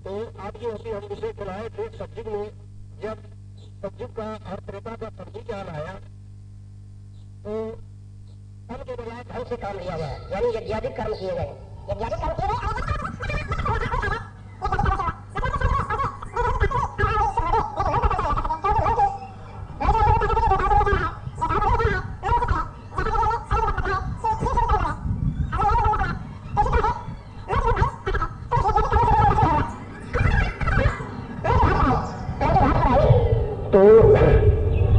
तो आपकी हंसी हम विषय चलाए थे सतयुग में। जब सतयुग का और त्रेता का संधि काल आया तो तब के बजाय धन से काम लिया गया, यानी यज्ञाधिक कर्म किए गए। यज्ञाधिक कर्म किए गए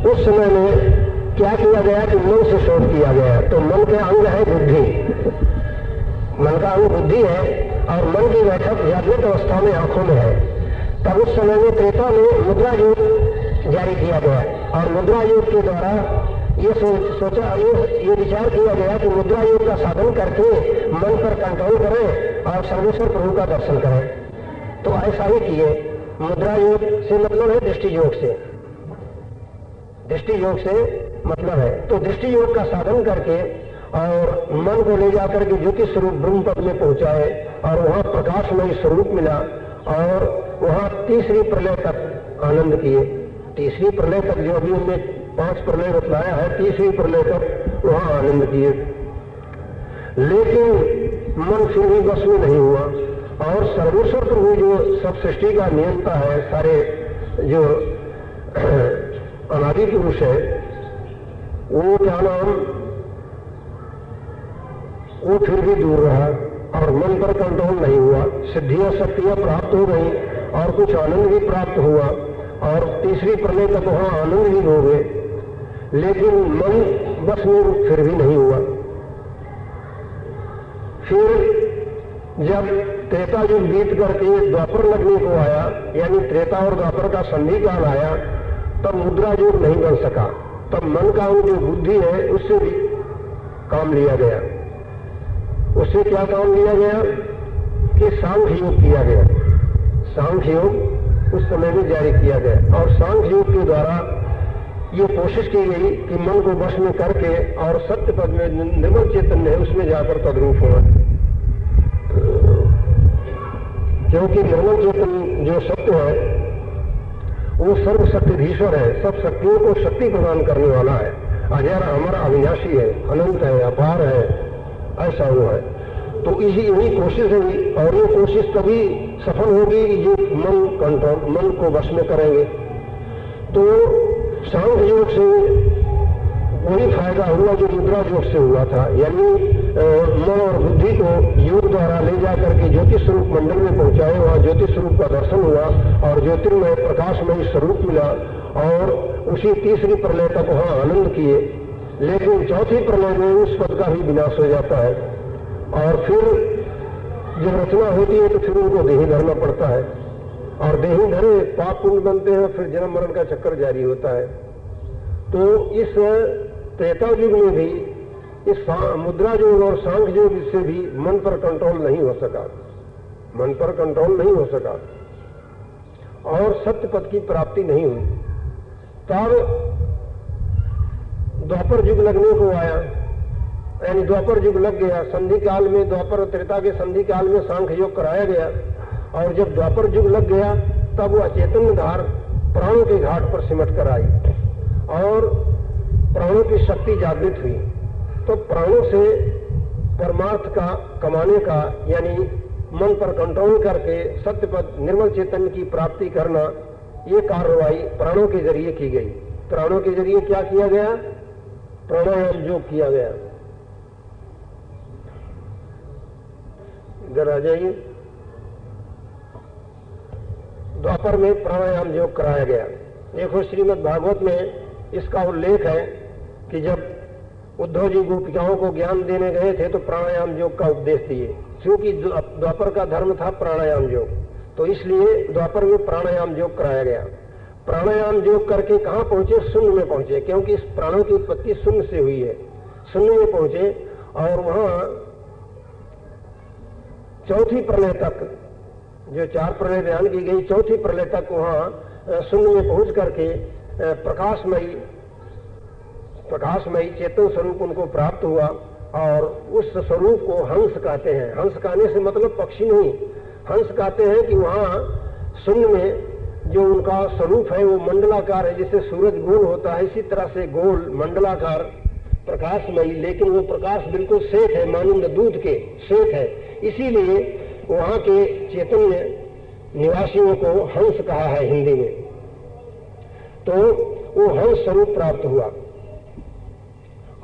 उस समय में क्या किया गया कि मन से शोध किया गया। तो मन के अंग है बुद्धि, मन का अंग बुद्धि है और मन की बैठक जागृत अवस्था में आंखों में है। तब उस समय में त्रेता में मुद्रा योग जारी किया गया और मुद्रा योग के द्वारा ये विचार किया गया कि मुद्रा योग का साधन करके मन पर कंट्रोल करें और सर्वेश्वर प्रभु का दर्शन करें। तो ऐसा ही किए। मुद्रा योग से मतलब है दृष्टि योग से, दृष्टि योग से मतलब है। तो दृष्टि योग का साधन करके और मन को ले जाकर के ज्योति स्वरूप ब्रह्म पद में पहुंचाए और वहां प्रकाशमय स्वरूप मिला और वहां तीसरी प्रलय तक आनंद किए। तीसरी प्रलय तक जो अभी उनने 5 प्रलय बतलाया है, तीसरी प्रलय तक वहां आनंद किए। लेकिन मन फिर भी बस में नहीं हुआ और सर्वेश्वर प्रभु जो सब सृष्टि का नियंता है, सारे जो अनादि पुरुष है, वो क्या नाम, वो फिर भी दूर रहा और मन पर कंट्रोल नहीं हुआ। सिद्धियां शक्तियां प्राप्त हो गई और कुछ आनंद भी प्राप्त हुआ और तीसरी प्रलय तक वहां आनंद भी हो गए, लेकिन मन बस में फिर भी नहीं हुआ। फिर जब त्रेता युग बीत करके द्वापर लगने को आया, यानी त्रेता और द्वापर का संधि काल आया, तब मुद्रा योग नहीं बन सका। तब मन का जो बुद्धि है उससे भी काम लिया गया। उससे क्या काम लिया गया कि सांख्य योग किया गया। सांख्य योग उस समय में जारी किया गया और सांख्य योग के द्वारा ये कोशिश की गई कि मन को वश में करके और सत्य पद में निर्मल चैतन्य है उसमें जाकर तद्रूप होना। क्योंकि निर्मल चेतन जो सत्य है वो सर्व शक्तिधीश्वर है, सब शक्तियों को शक्ति प्रदान करने वाला है, अजर अमर अविनाशी है, अनंत है, अपार है, ऐसा वो है। तो यही कोशिश हुई और ये कोशिश तभी सफल होगी कि ये मन कंट्रोल, मन को वश में करेंगे। तो सांख्य योग से वही फायदा हुआ जो मुद्रा योग से हुआ था, यानी मन और बुद्धि को योग द्वारा ले जाकर के ज्योति स्वरूप मंडल में पहुंचाए, वहां ज्योति स्वरूप का दर्शन हुआ और ज्योतिर्मय प्रकाशमय स्वरूप मिला और उसी तीसरी प्रलय तक वहां आनंद किए। लेकिन चौथी प्रलय में उस पद का ही विनाश हो जाता है और फिर जब रचना होती है तो फिर उनको देही धरना पड़ता है और देही धरे पाप पुण्य बनते हैं, फिर जन्म मरण का चक्कर जारी होता है। तो इस त्रेता युग में भी इस मुद्रा योग और सांख्य योग से भी मन पर कंट्रोल नहीं हो सका, मन पर कंट्रोल नहीं हो सका और सत्य पद की प्राप्ति नहीं हुई। तब द्वापर युग लगने को आया, यानी द्वापर युग लग गया। संधि काल में द्वापर और त्रेता के संधि काल में सांख्य योग कराया गया और जब द्वापर युग लग गया तब वह चैतन्य धार प्राणों के घाट पर सिमट कर आई और प्राणों की शक्ति जागृत हुई। तो प्राणों से परमार्थ का कमाने का, यानी मन पर कंट्रोल करके सत्य पद निर्मल चैतन्य की प्राप्ति करना, ये कार्रवाई प्राणों के जरिए की गई। प्राणों के जरिए क्या किया गया? प्राणायाम योग किया गया। इधर आ जाइए। द्वापर में प्राणायाम योग कराया गया। देखो श्रीमद् भागवत में इसका उल्लेख है कि जब उद्धव जी गोपिकाओं को ज्ञान देने गए थे तो प्राणायाम योग का उपदेश दिए, क्योंकि द्वापर का धर्म था प्राणायाम योग, तो इसलिए द्वापर में प्राणायाम योग कराया गया। प्राणायाम योग करके कहां पहुंचे? शून्य में पहुंचे, क्योंकि इस प्राणों की उत्पत्ति शून्य से हुई है। शून्य में पहुंचे और वहां चौथी प्रलय तक, जो 4 प्रलय बयान की गई, चौथी प्रलय तक वहां शून्य में पहुंच करके प्रकाशमयी चेतन स्वरूप उनको प्राप्त हुआ और उस स्वरूप को हंस कहते हैं। हंस कहने से मतलब पक्षी नहीं, हंस कहते हैं कि वहाँ शून्य में जो उनका स्वरूप है वो मंडलाकार है, जैसे सूरज गोल होता है इसी तरह से गोल मंडलाकार प्रकाशमयी, लेकिन वो प्रकाश बिल्कुल श्वेत है, मानिंद दूध के श्वेत है, इसीलिए वहाँ के चैतन्य निवासियों को हंस कहा है हिंदी में। तो वो हंस स्वरूप प्राप्त हुआ।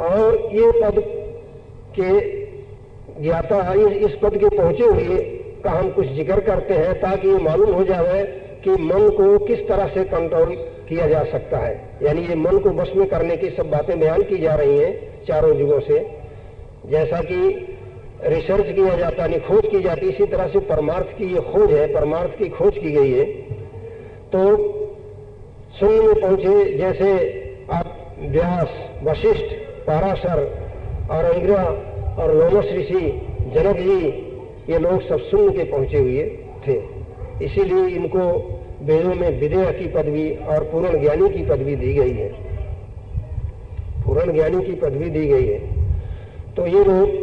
और ये पद के ज्ञाता इस पद के पहुंचे हुए का हम कुछ जिक्र करते हैं ताकि ये मालूम हो जाए कि मन को किस तरह से कंट्रोल किया जा सकता है। यानी ये मन को वश में करने की सब बातें बयान की जा रही हैं चारों युगों से। जैसा कि रिसर्च किया जाता है, खोज की जाती, इसी तरह से परमार्थ की ये खोज है, परमार्थ की खोज की गई है। तो शून्य में पहुंचे जैसे आप व्यास, वशिष्ठ, पाराशर और अंगिरा और लोमस ऋषि, जनक जी, ये लोग सब शून्य के पहुंचे हुए थे। इसीलिए इनको वेदों में विदेह की पदवी और पूर्ण ज्ञानी की पदवी दी गई है, पूर्ण ज्ञानी की पदवी दी गई है। तो ये लोग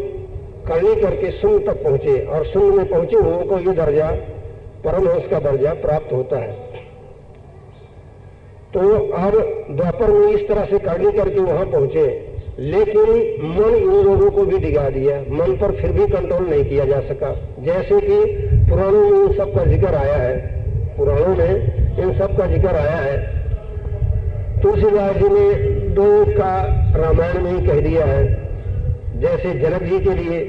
करने करके शून्य तक पहुंचे और शून्य में पहुंचे हुओं को ये दर्जा, परमहंस का दर्जा प्राप्त होता है। तो अब द्वापर में इस तरह से करने करके वहां पहुंचे, लेकिन मन इन लोगों को भी डिगा दिया, मन पर फिर भी कंट्रोल नहीं किया जा सका। जैसे कि पुराणों में इन सब का जिक्र आया है, पुराणों में इन सब का जिक्र आया है। तुलसीदास जी ने दो का रामायण में ही कह दिया है। जैसे जनक जी के लिए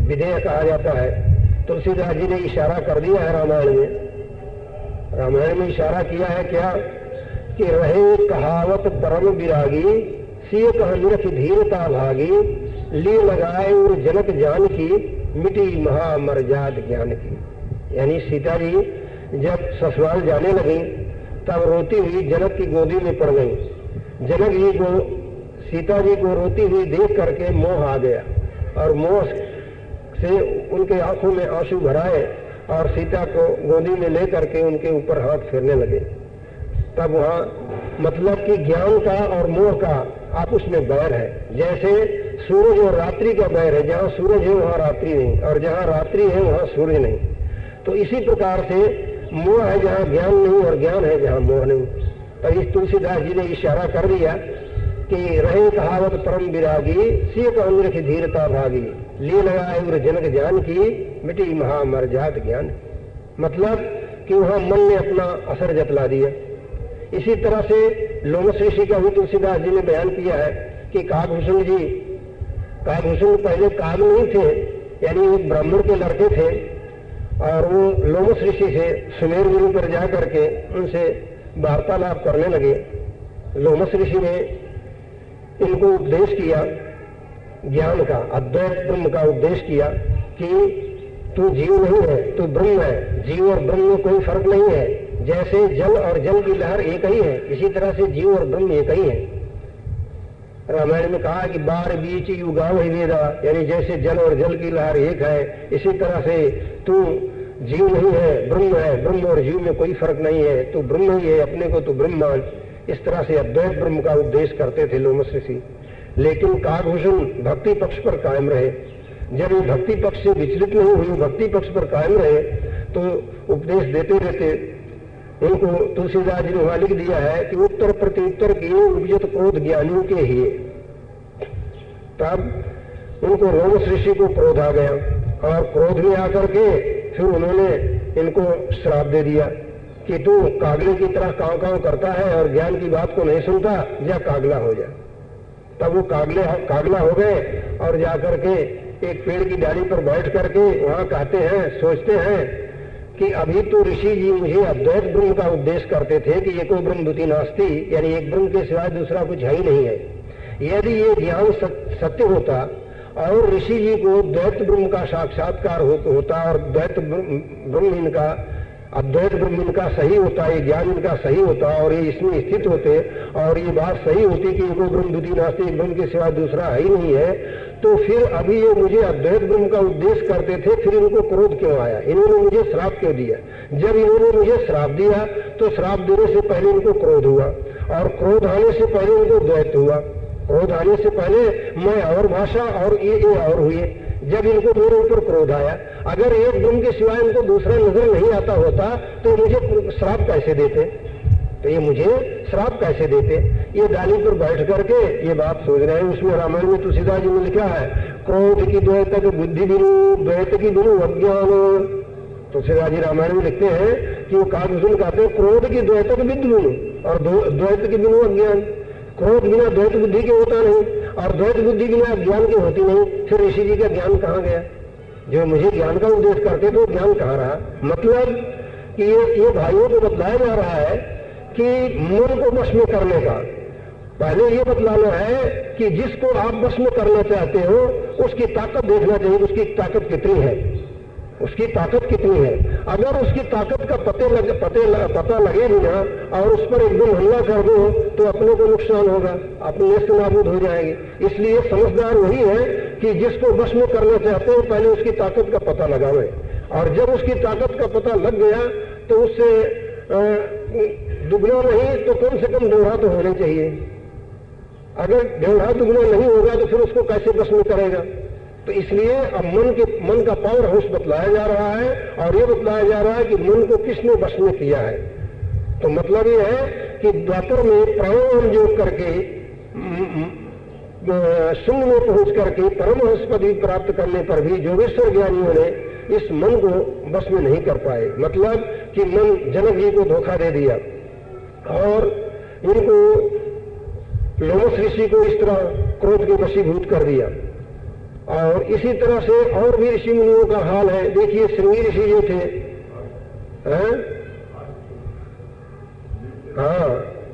विधेय कहा जाता है, तुलसीदास जी ने इशारा कर दिया है रामायण में। रामायण में इशारा किया है क्या कि रहे कहावत परम विरागी, सिय कह निरख धीरता भागी, ली लगाए और जनक जान की, मिटी महामर्याद ज्ञान की। यानी सीता जी जब ससुराल जाने लगी तब रोती हुई जनक की गोदी में पड़ गई। जनक जी को, सीता जी को रोती हुई देख करके मोह आ गया और मोह से उनके आंखों में आंसू भराए और सीता को गोदी में ले करके उनके ऊपर हाथ फेरने लगे। तब वहां मतलब कि ज्ञान का और मोह का आपस में बैर है। जैसे सूरज और रात्रि का बैर है, जहां सूरज है वहां रात्रि नहीं, और जहां रात्रि है वहां सूर्य नहीं। तो इसी प्रकार से मोह है जहां ज्ञान नहीं और ज्ञान है जहां मोह नहीं। तो इस तुलसीदास जी ने इशारा कर दिया कि रहे कहावत परम विरागी, सिय का निरख धीरता भागी, लिए लगाए उर जनक जान की, मिटी महामर्याद ज्ञान। मतलब कि वहां मन ने अपना असर जतला दिया। इसी तरह से लोमस ऋषि का भी तुलसीदास जी ने बयान किया है कि काकभूषण जी, काकभूषण पहले काग नहीं थे, यानी एक ब्राह्मण के लड़के थे, और वो लोमस ऋषि से सुमेर गिरी पर जा करके उनसे वार्तालाप करने लगे। लोमस ऋषि ने इनको उपदेश किया ज्ञान का, अद्वैत ब्रह्म का उपदेश किया कि तू जीव नहीं है, तू ब्रह्म है। जीव और ब्रह्म में कोई फर्क नहीं है। जैसे जल और जल की लहर एक ही है, इसी तरह से जीव और ब्रह्म एक ही है। रामायण में कहा कि बार बीच युगाव ही वेदा, यानी जैसे जल और जल की लहर एक है, इसी तरह से तू जीव नहीं है, ब्रह्म है। ब्रह्म और जीव में कोई फर्क नहीं है, तू ब्रह्म ही है, अपने को तू ब्रह्म मान। इस तरह से अद्वैत ब्रह्म का उपदेश करते थे लोमस ऋषि। लेकिन काकभूषण भक्ति पक्ष पर कायम रहे। जब ये भक्ति पक्ष से विचलित नहीं हुई, भक्ति पक्ष पर कायम रहे, तो उपदेश देते रहते उनको तुलसीदास जी ने वहां लिख दिया है कि उत्तर प्रत्युत्तर की उपजत क्रोध ज्ञानियों के ही। तब उनको लोमस ऋषि को क्रोध आ गया और क्रोध में आकर के फिर उन्होंने इनको श्राप दे दिया कि तू कागले की तरह कांव कांव करता है और ज्ञान की बात को नहीं सुनता, जा कागला हो जा। तब वो कागला हो गए और जाकर के एक पेड़ की डाली पर बैठ करके वहां कहते हैं, सोचते हैं कि अभी तो ऋषि जी मुझे अद्वैत ब्रह्म का उपदेश करते थे कि एको ब्रह्म द्वितीय नास्ति, यानी एक ब्रह्म के सिवाय दूसरा कुछ है ही नहीं है। यदि ये ज्ञान सत्य होता और ऋषि जी को द्वैत ब्रह्म का साक्षात्कार होता और द्वैत ब्रह्म इनका, अद्वैत ब्रह्म इनका सही होता, ये ज्ञान इनका सही होता और ये इसमें स्थित होते और ये बात सही होती कि एको ब्रह्म द्वितीय नास्ति, एक ब्रह्म के सिवाय दूसरा है ही नहीं है, तो फिर अभी ये मुझे अद्वैत ब्रह्म का उपदेश करते थे, फिर इनको क्रोध क्यों आया, इन्होंने मुझे श्राप क्यों दिया। जब इन्होंने मुझे श्राप दिया तो श्राप देने से पहले इनको क्रोध हुआ और क्रोध आने से पहले इनको द्वैत हुआ। क्रोध आने से पहले मैं और भाषा और ये और हुए। जब इनको मेरे ऊपर क्रोध आया। अगर एक गुण के सिवाय इनको दूसरा नजर नहीं आता होता तो मुझे श्राप कैसे देते, तो ये मुझे श्राप कैसे देते। ये डाली पर बैठ करके ये बात सोच रहे हैं। उसमें रामायण में तुलसीदास जी ने लिखा है, क्रोध की द्वैतक बुद्धि बिनु, द्वैत की बिनु अज्ञान। तुलसीदास जी रामायण में लिखते हैं कि वो काव्यसुन कहते हैं क्रोध की द्वैतक बुद्धि बिनु और द्वैत की बिनु अज्ञान। क्रोध बिना द्वैत बुद्धि के होता नहीं और द्वैत बुद्धि बिना ज्ञान की होती नहीं। फिर ऋषि जी का ज्ञान कहाँ गया? जो मुझे ज्ञान का उपदेश करते तो ज्ञान कहाँ रहा? मतलब कि ये भाइयों को बतलाया जा रहा है कि मन को वश में करने का पहले ये बतलाना है कि जिसको आप वश में करना चाहते हो उसकी ताकत देखना चाहिए, उसकी ताकत कितनी है, उसकी ताकत कितनी है। अगर उसकी ताकत का पता लगे भी ना और उस पर एकदम हमला कर दो तो अपने को नुकसान होगा, अपने नेस्त नाबूद हो जाएंगे। इसलिए समझदार वही है कि जिसको वश में करना चाहते हो पहले उसकी ताकत का पता लगावे, और जब उसकी ताकत का पता लग गया तो उससे दुगना नहीं तो कम से कम दोहरा तो होना चाहिए। अगर दोहरा दुगना नहीं होगा तो फिर उसको कैसे वश में करेगा? तो इसलिए अब मन का पावर हाउस बतलाया जा रहा है और ये बतलाया जा रहा है कि मन को किसने वश में किया है। तो मतलब ये है कि द्वापर में प्राणायाम योग करके शून्य में पहुंच करके परमहंस पदवी प्राप्त करने पर भी योगेश्वर ज्ञानियों ने इस मन को वश में नहीं कर पाए। मतलब कि मन जनक जी को धोखा दे दिया और इनको लोमस ऋषि को इस तरह क्रोध के वशीभूत कर दिया। और इसी तरह से और भी ऋषि मुनियों का हाल है। देखिए श्रृंगी ऋषि जो थे, हाँ,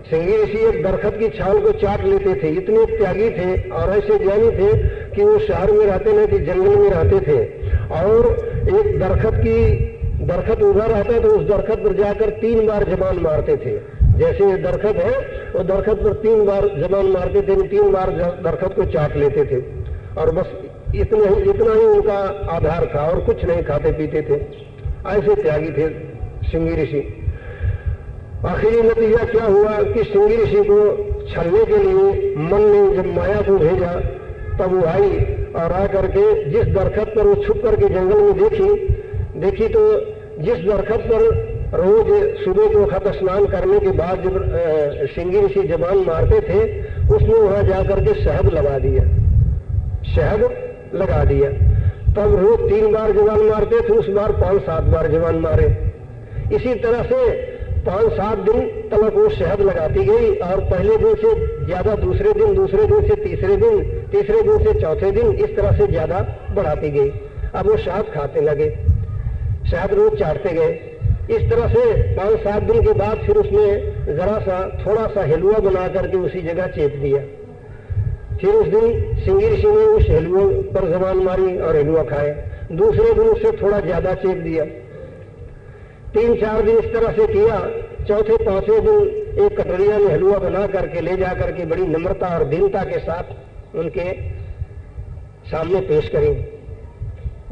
श्रृंगी ऋषि एक दरखत की छाल को चाट लेते थे। इतने त्यागी थे और ऐसे ज्ञानी थे कि वो शहर में रहते नहीं थे, जंगल में रहते थे। और एक दरखत उगा रहता तो उस दरखत पर जाकर 3 बार जबान मारते थे। जैसे ये दरखत है वो दरखत पर 3 बार जबान मारते थे, 3 बार दरखत को चाट लेते थे और बस इतना ही उनका आधार था और कुछ नहीं खाते पीते थे। ऐसे त्यागी थे श्रृंगी ऋषि। आखिरी नतीजा क्या हुआ कि श्रृंगी ऋषि को छलने के लिए मन ने जब माया को भेजा तब वो आई और आ करके जिस दरखत पर वो छुप करके जंगल में देखी तो जिस दरखत पर रोज सुबह के वक्त स्नान करने के बाद जब श्रृंगी ऋषि जबान मारते थे उसने वहां जाकर के शहद लगा दिया। तब रोज 3 बार जबान मारते थे, उस बार 5-7 बार जबान मारे। इसी तरह से 5-7 दिन तक वो शहद लगाती गई और पहले दिन से ज्यादा दूसरे दिन से तीसरे दिन से चौथे दिन, इस तरह से ज्यादा बढ़ाती गई। अब वो शहद खाते लगे, शहद रोज चाटते गए। इस तरह से 5-7 दिन के बाद फिर उसने थोड़ा सा हलवा बना करके उसी जगह चेप दिया। फिर उस दिन श्रृंगी ऋषि ने उस हलवे पर जबान मारी और हलवा खाए। दूसरे दिन उससे थोड़ा ज्यादा चेप दिया। 3-4 दिन इस तरह से किया। चौथे 5वें दिन एक कटोरिया में हलवा बना करके ले जा करके बड़ी नम्रता और दीनता के साथ उनके सामने पेश करी।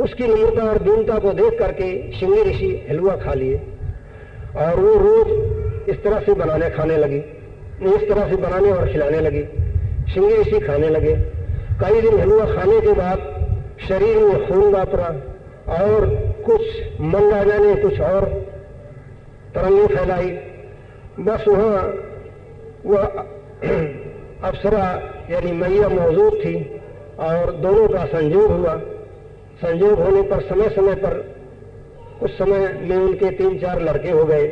उसकी नम्रता और दीनता को देख करके श्रृंगी ऋषि हलवा खा लिए और वो रोज इस तरह से खाने लगी, इस तरह से बनाने और खिलाने लगी। श्रृंगी ऋषि खाने लगे। कई दिन हलवा खाने के बाद शरीर में खून वापरा और कुछ मन राजा ने कुछ और तरंगें फैलाई। बस वहां वह अप्सरा यानी मैया मौजूद थी और दोनों का संयोग हुआ। संयोग होने पर समय पर कुछ समय में उनके 3-4 लड़के हो गए।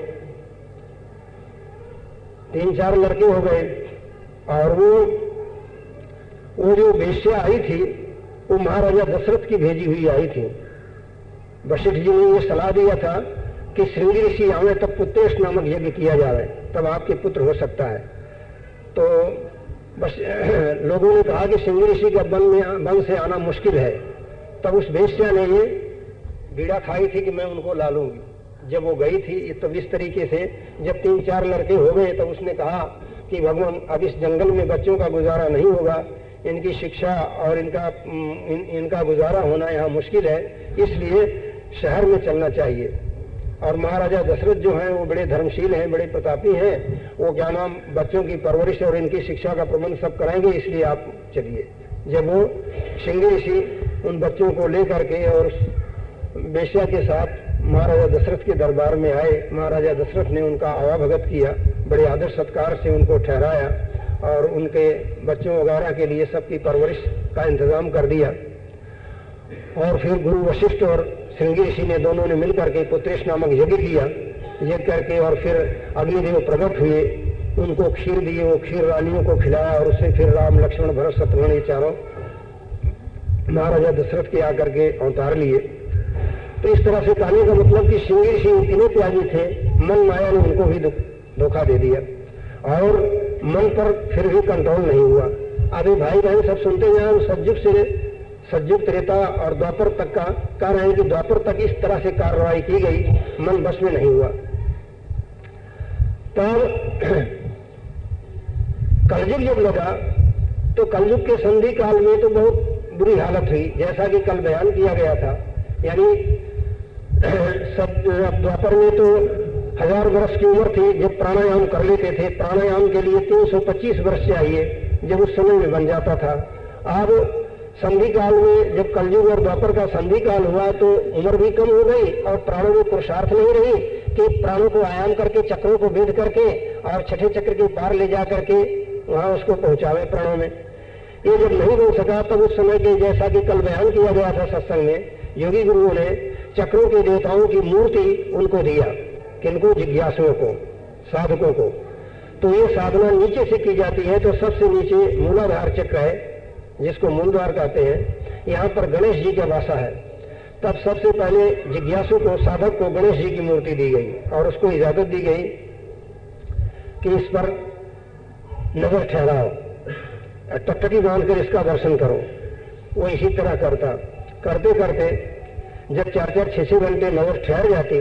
3-4 लड़के हो गए और वो जो वेश्या आई थी वो महाराजा दशरथ की भेजी हुई आई थी। वशिष्ठ जी ने ये सलाह दिया था कि श्रृंगी ऋषि आवे तब पुत्रेश नामक यज्ञ किया जाए, तब आपके पुत्र हो सकता है। तो बस लोगों ने कहा कि श्रृंगी ऋषि का वन से आना मुश्किल है। तब उस वेश्या ने ये बीड़ा खाई थी कि मैं उनको ला लूंगी। जब वो गई थी तब इस तरीके से जब 3-4 लड़के हो गए तब उसने कहा कि भगवान अब इस जंगल में बच्चों का गुजारा नहीं होगा, इनकी शिक्षा और इनका गुजारा होना यहाँ मुश्किल है, इसलिए शहर में चलना चाहिए। और महाराजा दशरथ जो हैं वो बड़े धर्मशील हैं, बड़े प्रतापी हैं, वो क्या नाम बच्चों की परवरिश और इनकी शिक्षा का प्रबंध सब कराएंगे, इसलिए आप चलिए। जब वो श्रृंगी ऋषि उन बच्चों को लेकर के और वेश्या के साथ महाराजा दशरथ के दरबार में आए। महाराजा दशरथ ने उनका आवाभगत किया, बड़े आदर सत्कार से उनको ठहराया और उनके बच्चों वगैरह के लिए सबकी परवरिश का इंतजाम कर दिया। और फिर गुरु वशिष्ठ और श्रृंगी ऋषि ने दोनों ने मिलकर के पुत्रेश नामक यज्ञ किया। यज्ञ करके और फिर अग्निदेव प्रकट हुए, उनको खीर दिए, वो खीर रानियों को खिलाया और उससे फिर राम लक्ष्मण भरत शत्रुघ्न ये चारों महाराजा दशरथ के आकर के अवतार लिए। तो इस तरह से कहने का मतलब कि श्रृंगी ऋषि इतने त्यागी थे, मन माया ने उनको भी धोखा दे दिया और मन पर फिर भी कंट्रोल नहीं हुआ। अभी भाई बहन सब सुनते जाए, सतयुग त्रेता और द्वापर तक का कह रहे हैं कि द्वापर तक इस तरह से कार्रवाई की गई, मन बस में नहीं हुआ। तब कलयुग जब लगा तो कलयुग के संधि काल में तो बहुत बुरी हालत हुई, जैसा कि कल बयान किया गया था। यानी द्वापर में तो 1000 वर्ष की उम्र थी जब प्राणायाम कर लेते थे। प्राणायाम के लिए 325 वर्ष चाहिए, जब उस समय में बन जाता था। अब संधि काल में जब कलयुग और द्वापर का संधि काल हुआ तो उम्र भी कम हो गई और प्राणों में पुरुषार्थ नहीं रही कि प्राणों को आयाम करके चक्रों को भेद करके और छठे चक्र के पार ले जा करके वहां उसको पहुंचावे प्राणों में। ये जब नहीं हो सका तब उस समय के जैसा कि कल बयान किया गया था सत्संग में, योगी गुरुओं ने चक्रों के देवताओं की मूर्ति उनको दिया, किनको? जिज्ञासुओं को, साधकों को। तो ये साधना नीचे से की जाती है, तो सबसे नीचे मूलाधार चक्र है जिसको मूलद्वार कहते हैं। यहाँ पर गणेश जी का वासा है। तब सबसे पहले जिज्ञासु को, साधक को गणेश जी की मूर्ति दी गई और उसको इजाजत दी गई कि इस पर नजर ठहराओ, टकटकी बांधकर इसका दर्शन करो। वो इसी तरह करते करते जब 4-4, 6-6 घंटे नजर ठहर जाती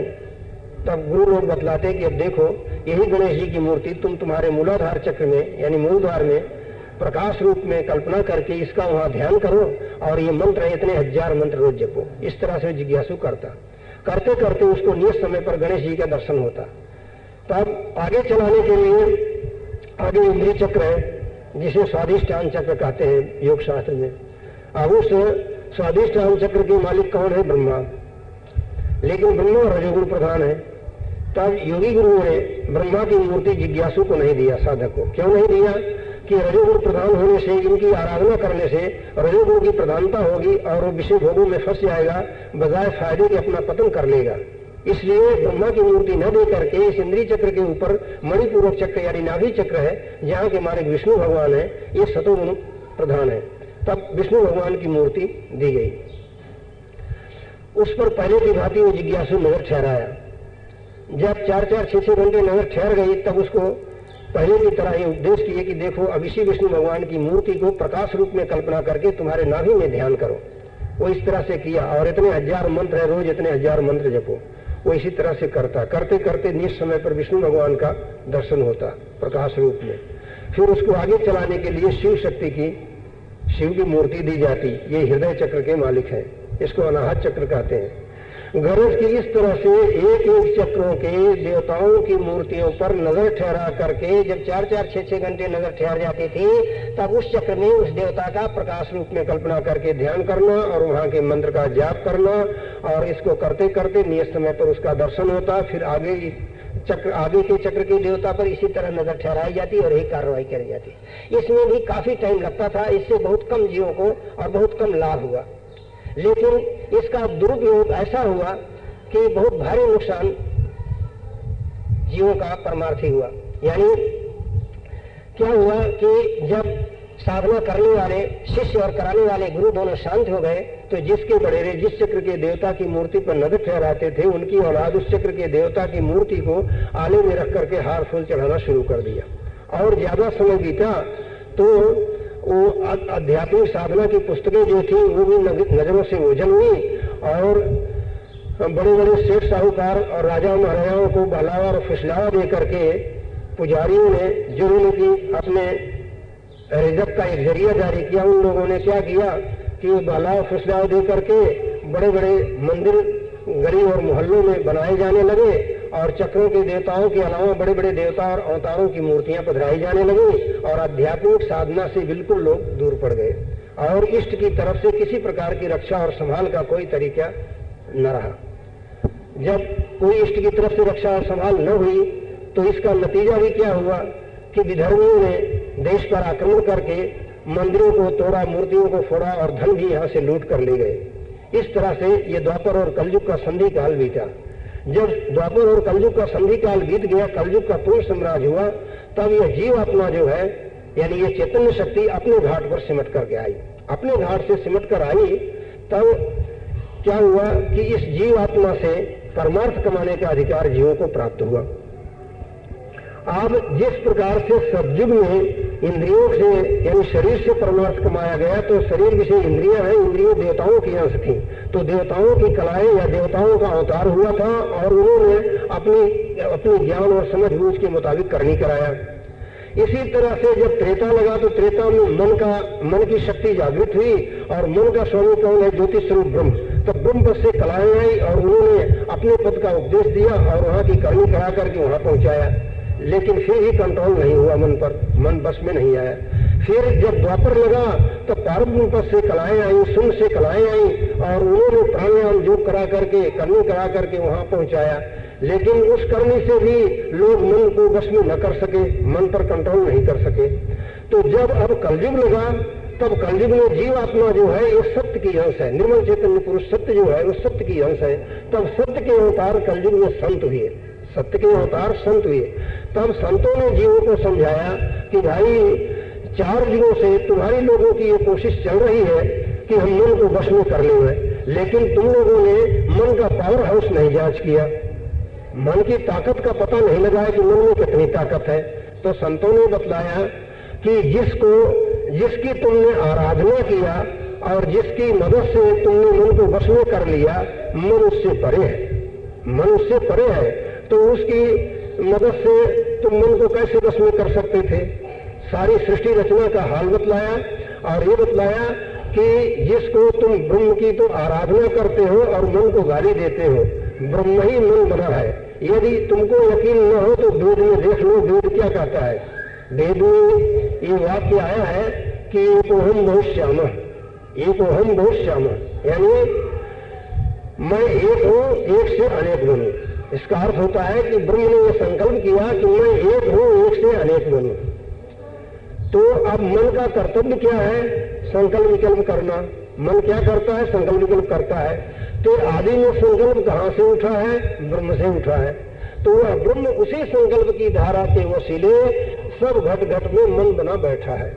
तब गुरु लोग बतलाते कि अब देखो यही गणेश जी की मूर्ति तुम तुम्हारे मूलाधार चक्र में यानी मूलद्वार में प्रकाश रूप में कल्पना करके इसका वहां ध्यान करो और ये मंत्र है, इतने 1000 मंत्र रोज जपो। इस तरह से जिज्ञासु करते करते उसको नियत समय पर गणेश जी का दर्शन होता। तब आगे चलाने के लिए आगे इंद्रिय चक्र है जिसे स्वाधिष्ठान चक्र कहते हैं योग शास्त्र में। अब उस स्वाधिष्ठान चक्र के मालिक कौन है? ब्रह्मा। लेकिन ब्रह्मा रजोगुण प्रधान है। तब योगी गुरुओं ने ब्रह्मा की मूर्ति जिज्ञासु को नहीं दिया, साधक को। क्यों नहीं दिया? कि रजोगुण प्रधान होने से, इनकी आराधना करने से रजोगुण की प्रधानता होगी और वो विषय भोगों में फंस जाएगा, बजाय फायदे के अपना पतन कर लेगा। इसलिए ब्रह्मा की मूर्ति न दे करके इस इंद्रिय चक्र के ऊपर मणिपूरक चक्र यानी नाभि चक्र है, जहाँ के मालिक विष्णु भगवान है, ये सतोगुण प्रधान है। तब विष्णु भगवान की मूर्ति दी गई। उस पर पहले की भांति वो जिज्ञासु नजर ठहराया। जब 4-4, 6-6 घंटे नजर ठहर गई तब उसको पहले की तरह ये उपदेश किए कि देखो अब इसी विष्णु भगवान की मूर्ति को प्रकाश रूप में कल्पना करके तुम्हारे नाभि में ध्यान करो। वो इस तरह से किया और इतने 1000 मंत्र है, रोज इतने 1000 मंत्र जपो। वो इसी तरह से करते करते निश्चित समय पर विष्णु भगवान का दर्शन होता प्रकाश रूप में। फिर उसको आगे चलाने के लिए शिव शक्ति की, शिव की मूर्ति दी जाती। ये हृदय चक्र के मालिक है, इसको अनाहत चक्र कहते हैं। गरज की इस तरह से एक एक चक्रों के देवताओं की मूर्तियों पर नजर ठहरा करके जब 4-4, 6-6 घंटे नजर ठहर जाती थी तब उस चक्र में उस देवता का प्रकाश रूप में कल्पना करके ध्यान करना और वहां के मंत्र का जाप करना और इसको करते करते नियत समय पर उसका दर्शन होता। फिर आगे के चक्र के देवता पर इसी तरह नजर ठहराई जाती और यही कार्रवाई करी जाती। इसमें भी काफी टाइम लगता था। इससे बहुत कम जीवों को और बहुत कम लाभ हुआ, लेकिन इसका दुरुपयोग ऐसा हुआ कि बहुत भारी नुकसान जीवों का परमार्थी हुआ। यानी क्या हुआ कि जब साधना करने वाले शिष्य और कराने वाले गुरु दोनों शांत हो गए तो जिसके बड़ेरे जिस चक्र के देवता की मूर्ति पर नजर ठहराते थे उनकी औलाद उस चक्र के देवता की मूर्ति को आले में रख करके हार फूल चढ़ाना शुरू कर दिया। और ज्यादा समय बीता तो वो आध्यात्मिक साधना की पुस्तकें जो थी वो भी नजरों से ओझल हुई और बड़े बड़े सेठ साहूकार और राजा महाराजाओं को बहलावा और फुसलावा दे करके पुजारियों ने जो उनकी अपने रिजक का एक जरिया जारी किया। उन लोगों ने क्या किया कि बहलावा फुसलावा दे करके बड़े बड़े मंदिर गरीब और मोहल्लों में बनाए जाने लगे और चक्रों के देवताओं के अलावा बड़े बड़े देवता और अवतारों की मूर्तियां पधराई जाने लगी और आध्यात्मिक साधना से बिल्कुल लोग दूर पड़ गए और इष्ट की तरफ से किसी प्रकार की रक्षा और संभाल का कोई तरीका न रहा। जब कोई इष्ट की तरफ से रक्षा और संभाल न हुई तो इसका नतीजा भी क्या हुआ कि विधर्मियों ने देश पर आक्रमण करके मंदिरों को तोड़ा, मूर्तियों को फोड़ा और धन भी यहाँ से लूट कर ले गए। इस तरह से ये द्वापर और कलयुग का संधि काल बीता। जब द्वापर और कलयुग का संधि काल बीत गया, कलयुग का पूर्ण साम्राज्य हुआ, तब यह जीवात्मा जो है यानी ये चैतन्य शक्ति अपने घाट पर सिमट करके आई। अपने घाट से सिमट कर आई तब क्या हुआ कि इस जीवात्मा से परमार्थ कमाने का अधिकार जीवों को प्राप्त हुआ। अब जिस प्रकार से सतयुग में इंद्रियों से यानी शरीर से परमार्थ कमाया गया, तो शरीर विषय इंद्रियां हैं, इंद्रियां देवताओं की अंश थी, तो देवताओं की कलाएं या देवताओं का अवतार हुआ था और उन्होंने अपनी ज्ञान और समझ बूझ के मुताबिक करनी कराया। इसी तरह से जब त्रेता लगा तो त्रेता में मन की शक्ति जागृत हुई और मन का स्वामी कौन है? ज्योतिष स्वरूप ब्रह्म। तब ब्रह्म पद से कलाएं आई और उन्होंने अपने पद का उपदेश दिया और वहां की करनी करा करके वहां पहुंचाया, लेकिन फिर भी कंट्रोल नहीं हुआ मन पर, मन बस में नहीं आया। फिर जब द्वापर लगा तो पारब्रह्म पद से कलाएं आई, शून्य से कलाएं आई और उन्होंने प्राणायाम योग करा करके करनी करा करके वहां पहुंचाया, लेकिन उस करने से भी लोग मन को बस में न कर सके, मन पर कंट्रोल नहीं कर सके। तो जब अब कलयुग लगा तब कलयुग में जीवात्मा जो है ये सत्य की अंश है, निर्मल चैतन्य पुरुष सत्य जो है वो सत्य की अंश है। तब सत्य के अवतार कलयुग में संत हुए, सत्य के अवतार संत हुए। तब संतों ने जीवों को समझाया कि भाई 4 युगों से तुम्हारी लोगों की ये कोशिश चल रही है कि हम मन को वश में कर लेंगे, लेकिन तुम लोगों ने मन का पावर हाउस नहीं जांच किया, मन की ताकत का पता नहीं लगाया कि मन में कितनी ताकत है। तो संतों ने बतलाया कि जिसकी तुमने आराधना किया और जिसकी मदद से तुमने मन को वश में कर लिया, मन उससे परे है, मन उससे परे है, तो उसकी मदद से तुम मन को कैसे वश में कर सकते थे? सारी सृष्टि रचना का हाल बतलाया और ये बतलाया कि जिसको तुम ब्रह्म की तो आराधना करते हो और मन को गाली देते हो, ब्रह्म ही मन बना है। यदि तुमको यकीन न हो तो वेद में देख लो, वेद क्या कहता है। वेद में ये वाक्य आया है कि एकोहम बहुश्याम, एकोहम बहुश्याम, यानी मैं एक हूं, एक से अनेक बनूं। इसका अर्थ होता है कि ब्रह्म ने यह संकल्प किया कि मैं एक हूं, एक से अनेक बनूं। तो अब मन का कर्तव्य क्या है? संकल्प विकल्प करना। मन क्या करता है? संकल्प विकल्प करता है। तो आदि में संकल्प कहां से उठा है? ब्रह्म से उठा है। तो वह ब्रह्म उसी संकल्प की धारा के वसीले सब घट घट में मन बना बैठा है।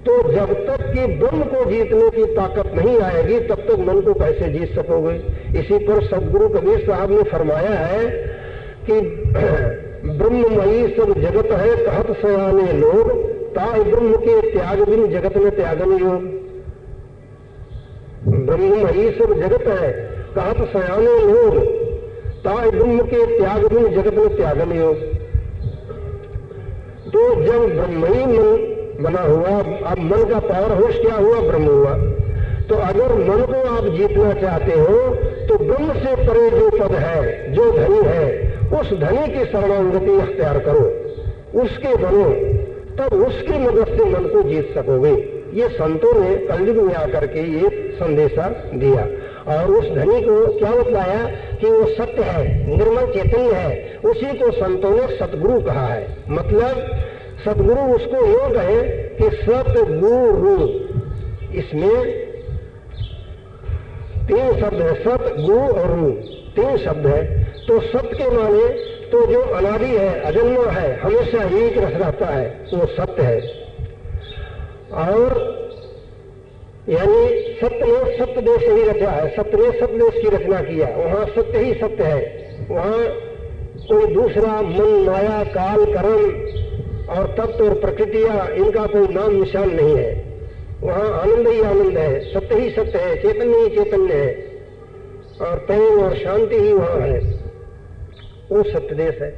तो जब तक कि ब्रह्म को जीतने की ताकत नहीं आएगी तब तक मन को कैसे जीत सकोगे? इसी पर सदगुरु कबीर साहब ने फरमाया है कि ब्रह्ममयी सब जगत है कहत सयाने लोग, ताय ब्रह्म के त्याग बिन जगत में त्यागन योग। ब्रह्ममयी सब जगत है कहत सयाने लोग, ताय ब्रह्म के त्याग बिन जगत में त्यागन योग। तो जब ब्रह्मई मन बना हुआ, अब मन का पावर हाउस क्या हुआ? ब्रह्म हुआ। तो अगर मन को आप जीतना चाहते हो तो ब्रह्म से परे जो पद है, जो धनी है, उस धनी की शरणागति अख्तियार करो, उसके बनो, तब उसकी मदद से मन को जीत सकोगे। ये संतों ने कलयुग में आकर के ये संदेशा दिया और उस धनी को क्या बतलाया कि वो सत्य है, निर्मल चैतन्य है, उसी को संतों ने सतगुरु कहा है। मतलब सतगुरु उसको योग कहे कि सतगुरु, इसमें 3 शब्द है, सत गुरु और रू 3 शब्द है। तो सत्य के माने तो जो अनादि है, अजन्मा है, हमेशा एक रस रहता है, वो सत्य है। और यानी सत्य ने सत्य देश ही रचा है, सत्य ने सत्य देश की रचना किया, वहां सत्य ही सत्य है। वहां कोई दूसरा मन, माया, काल, कर्म और तत्व और प्रकृतियां, इनका कोई नाम निशान नहीं है। वहां आनंद ही आनंद है, सत्य ही सत्य है, चैतन्य ही चैतन्य है और प्रेम और शांति ही वहां है, वो सत्य देश है।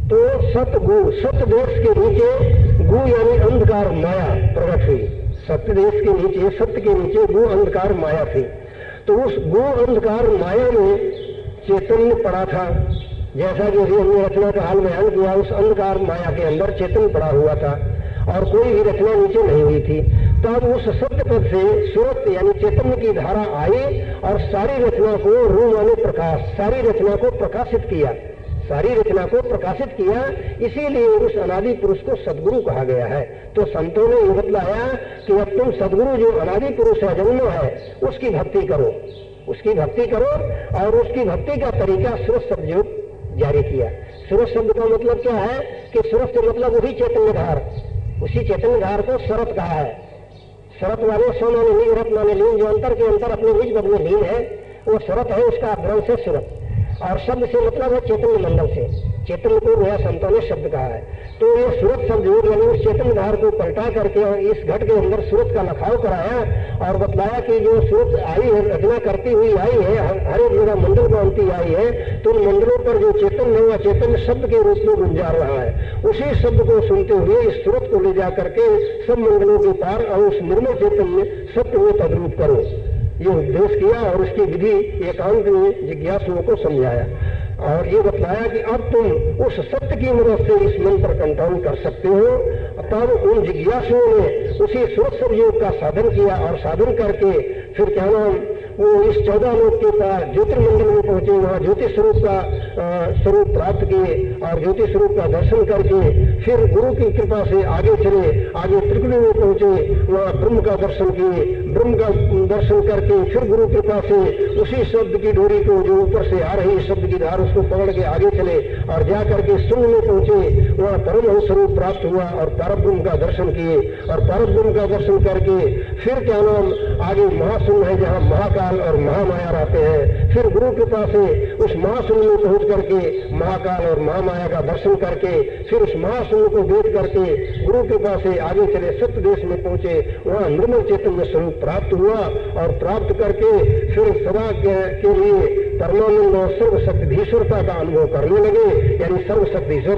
तो सतगु, सत्य देश के नीचे गु यानी अंधकार माया प्रकट हुई। सत्य देश के नीचे, सत्य के नीचे गु अंधकार माया थी। तो उस गु अंधकार माया में चैतन्य पड़ा था, जैसा कि हमने रचना का हाल बयान किया, उस अंधकार माया के अंदर चेतन पड़ा हुआ था और कोई भी रचना नीचे नहीं हुई थी। तब उस सत्य पद से सूरत यानी चैतन्य की धारा आई और सारी रचना को रूमाने प्रकाश, सारी रचना को प्रकाशित किया, सारी रचना को प्रकाशित किया। इसीलिए उस अनादि पुरुष को सदगुरु कहा गया है। तो संतों ने ये बतलाया कि अब तुम सदगुरु जो अनादि पुरुष है, जन्म है, उसकी भक्ति करो, उसकी भक्ति करो। और उसकी भक्ति का तरीका सूरत शब्द जारी किया। सूरत शब्द का मतलब क्या है कि सूरत से मतलब वही चैतन्य धार, उसी चैतन्य धार को सरत कहा है। सरत वाले सो माने लीन, रत माने लीन, जो अंतर के अंतर अपने निज पद में लीन है वो सरत है, उसका अपभ्रंश है सूरत। और शब्द से मतलब है चैतन्य मंडल से, चैतन्य को वह संतों ने शब्द कहा है। तो ये सूरत शब्द यानी उस चैतन्य धार को पलटा करके और इस घट के अंदर सूरत का लखाव कराया और बतलाया कि जो सूरत आई है, रचना करती हुई आई है, हर एक जगह मंडल बनती आई है, तो उन मंडलों पर जो चैतन्य हुआ, चैतन्य शब्द के रूप में गुंजार रहा है। उसी शब्द को सुनते हुए इस सूरत को ले जा करके सब मंडलों के पार और उस निर्मल चैतन्य सत्य में तद्रूप करो, ये उपदेश किया और उसकी विधि एकांत में जिज्ञासुओं को समझाया। और ये बतलाया कि अब तुम उस सत्य की मदद से इस मन पर कंट्रोल कर सकते हो। तब उन जिज्ञासुओं ने उसी सूरत योग का साधन किया और साधन करके फिर क्या नाम वो इस 14 लोक के पास ज्योतिर्मंडल में पहुंचे, वहां ज्योति स्वरूप का स्वरूप प्राप्त किए और ज्योति स्वरूप का दर्शन करके फिर गुरु की कृपा से आगे चले, आगे त्रिकुटी में पहुंचे, वहां ब्रह्म का दर्शन किए, ब्रह्म का दर्शन करके फिर गुरु कृपा से उसी शब्द की डोरी को जो ऊपर से आ रही शब्द की धार उसको पकड़ के आगे चले और जा करके शून्य में पहुंचे, वहां परम स्वरूप प्राप्त हुआ और परब्रह्म का दर्शन किए और परब्रह्म का दर्शन करके फिर क्या नाम आगे महाशून्य है जहां महाकाल और महामाया रहते हैं। फिर गुरु कृपा से उस महाशून्य में पहुंच करके महाकाल और महामाया का दर्शन करके फिर उस महाशून्य को देख करके गुरु कृपा से आगे चले सत्य देश में पहुंचे, वहां निर्मल चैतन्य स्वरूप प्राप्त हुआ और प्राप्त करके फिर सदा के लिए परमानंद और सर्वशक्तिधीश्वरता का अनुभव करने लगे, यानी सर्वशक्तिधीश्वर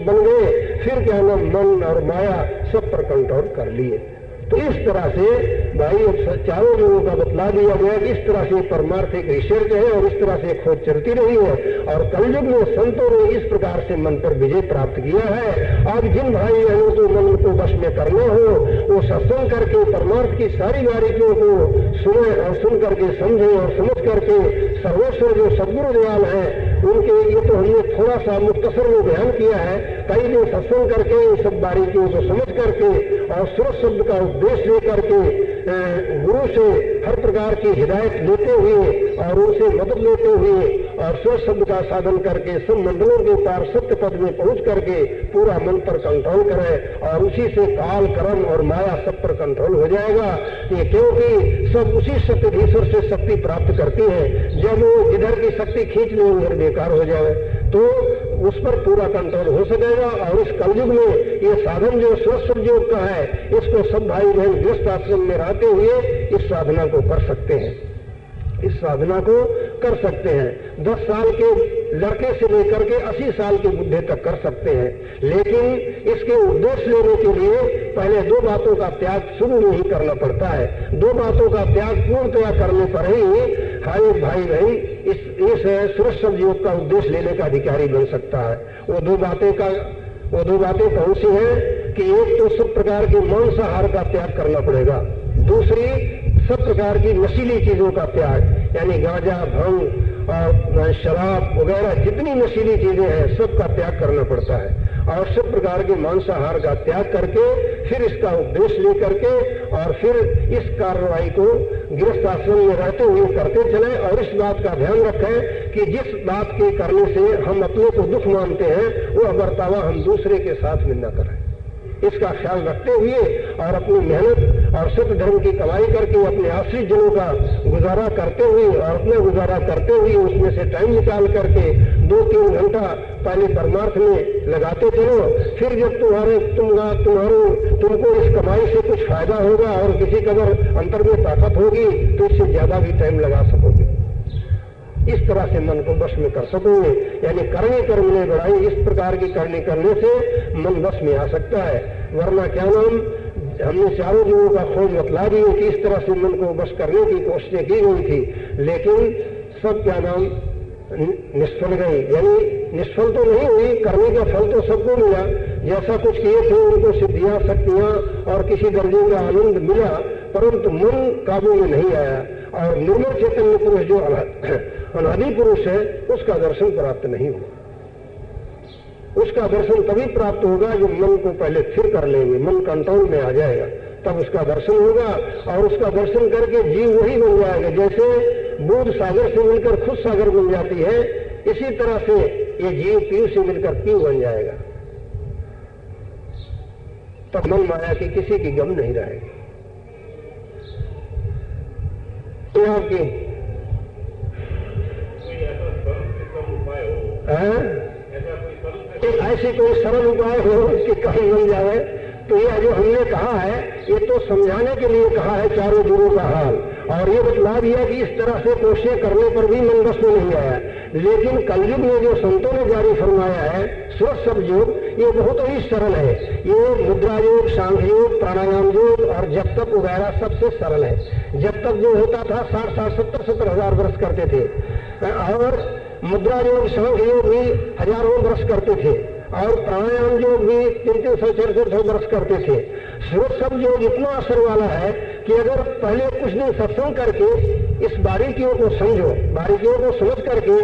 बन गए। फिर क्या नाम मन और माया सब पर कंट्रोल कर लिए। तो इस तरह से भाई चारों लोगों का बतला दिया गया कि इस तरह से परमार्थिक रिसर्च है और इस तरह से खोज चलती रही है और कलयुग में संतों ने इस प्रकार से मन पर विजय प्राप्त किया है। अब जिन भाई बहनों को मन को वश में करना हो वो सत्संग करके परमार्थ की सारी बारीकियों को सुने और सुन करके समझे और समझ करके सर्वेश्वर जो सदगुरु दयाल है उनके, ये तो हमने थोड़ा सा मुख्तसर में बयान किया है, कई दिन सत्संग करके इन सब बारीकियों को समझ करके और सूरत शब्द का उपदेश लेकर के गुरु से हर प्रकार की हिदायत लेते हुए और उनसे मदद लेते हुए और सूरत शब्द का साधन करके सब मंडलों के पार सत्य पद में पहुंच करके पूरा मन पर कंट्रोल करें और उसी से काल कर्म और माया सब पर कंट्रोल हो जाएगा। ये क्योंकि सब उसी शक्तिधीश्वर से शक्ति प्राप्त करती है। जब वो जिधर की शक्ति खींच ले उधर बेकार हो जाए तो उस पर पूरा कंट्रोल हो सकेगा। और इस कलयुग में ये साधन जो स्वस्थ योग का है इसको सब भाई बहन गृहस्थ आश्रम में रहते हुए इस साधना को कर सकते हैं, इस साधना को कर सकते हैं। 10 साल के लड़के से लेकर के 80 साल के बुढ़े तक कर सकते हैं, लेकिन इसके उद्देश्य लेने के लिए पहले 2 बातों का त्याग शुरू में ही करना पड़ता है। 2 बातों का त्याग पूर्णतया करने पर ही हर एक भाई बहन इस सूरत योग का उद्देश्य लेने का अधिकारी बन सकता है। वो दो बातें कौन सी हैं कि एक तो सब प्रकार के मांसाहार का त्याग करना पड़ेगा, दूसरी सब प्रकार की नशीली चीजों का त्याग, यानी गांजा, भंग और शराब वगैरह जितनी नशीली चीजें हैं सबका त्याग करना पड़ता है। और सब प्रकार के मांसाहार का त्याग करके फिर इसका उपदेश लेकर के और फिर इस कार्रवाई को गृहस्थ आश्रम में रहते हुए करते चले। और इस बात का ध्यान रखें कि जिस बात के करने से हम अपने को दुख मानते हैं वह बर्तावा हम दूसरे के साथ में न करें, इसका ख्याल रखते हुए और अपनी मेहनत और सत्य धर्म की कमाई करके अपने आश्रित जनों का गुजारा करते हुए और अपना गुजारा करते हुए उसमें से टाइम निकाल करके 2-3 घंटा पहले परमार्थ में लगाते चलो। फिर जब तुमको इस कमाई से कुछ फायदा होगा और किसी कदर अंतर में ताकत होगी तो इससे ज्यादा भी टाइम लगा सकोगे, इस तरह से मन को वश में कर सकोगे। यानी करने कर्म में बढ़ाई इस प्रकार की करने से मन वश में आ सकता है। वरना क्या नाम हमने चारों जीवों का खोज बतला दी कि इस तरह से मन को वश करने की कोशिशें की गई थी, लेकिन सब क्या नाम निष्फल गई, यानी निष्फल तो नहीं हुई, करने का फल तो सबको मिला, जैसा कुछ किए थे उनको सिद्धियां शक्तियां और किसी दर्जे का आनंद मिला, परंतु मन काबू में नहीं आया और निर्मल चैतन्य पुरुष जो अनादि पुरुष है उसका दर्शन प्राप्त नहीं हुआ। उसका दर्शन तभी प्राप्त होगा जब मन को पहले स्थिर कर लेंगे, मन कंट्रोल में आ जाएगा, तब उसका दर्शन होगा और उसका दर्शन करके जीव वही बन जाएगा। जैसे बूंद सागर से मिलकर खुद सागर बन जाती है, इसी तरह से ये जीव पीव से मिलकर पीव बन जाएगा। तब मन माया की किसी की गम नहीं रहेगी। तो आपकी ऐसी कोई सरल उपाय हो कि कहीं मिल जाए, तो यह जो हमने कहा है ये तो समझाने के लिए कहा है चारों गुरु का हाल, और ये बतला दिया कि इस तरह से कोशिशें करने पर भी मन बस में नहीं आया। लेकिन कलयुग में जो संतों ने जारी फरमाया है स्वस्थ सब योग, ये बहुत ही सरल है। ये मुद्रा योग, सांख्य योग, प्राणायाम योग और जप तप वगैरह सबसे सरल है। जब तक जो होता था 60-60, 70-70 हजार वर्ष करते थे, और मुद्रा योग, सांख्य योग भी हजारों वर्ष करते थे, और प्राणायाम योग भी 300-300, 400 वर्ष करते थे। सूरज सब योग इतना असर वाला है कि अगर पहले कुछ दिन सत्संग करके इस बारीकियों को समझो, बारीकियों को समझ करके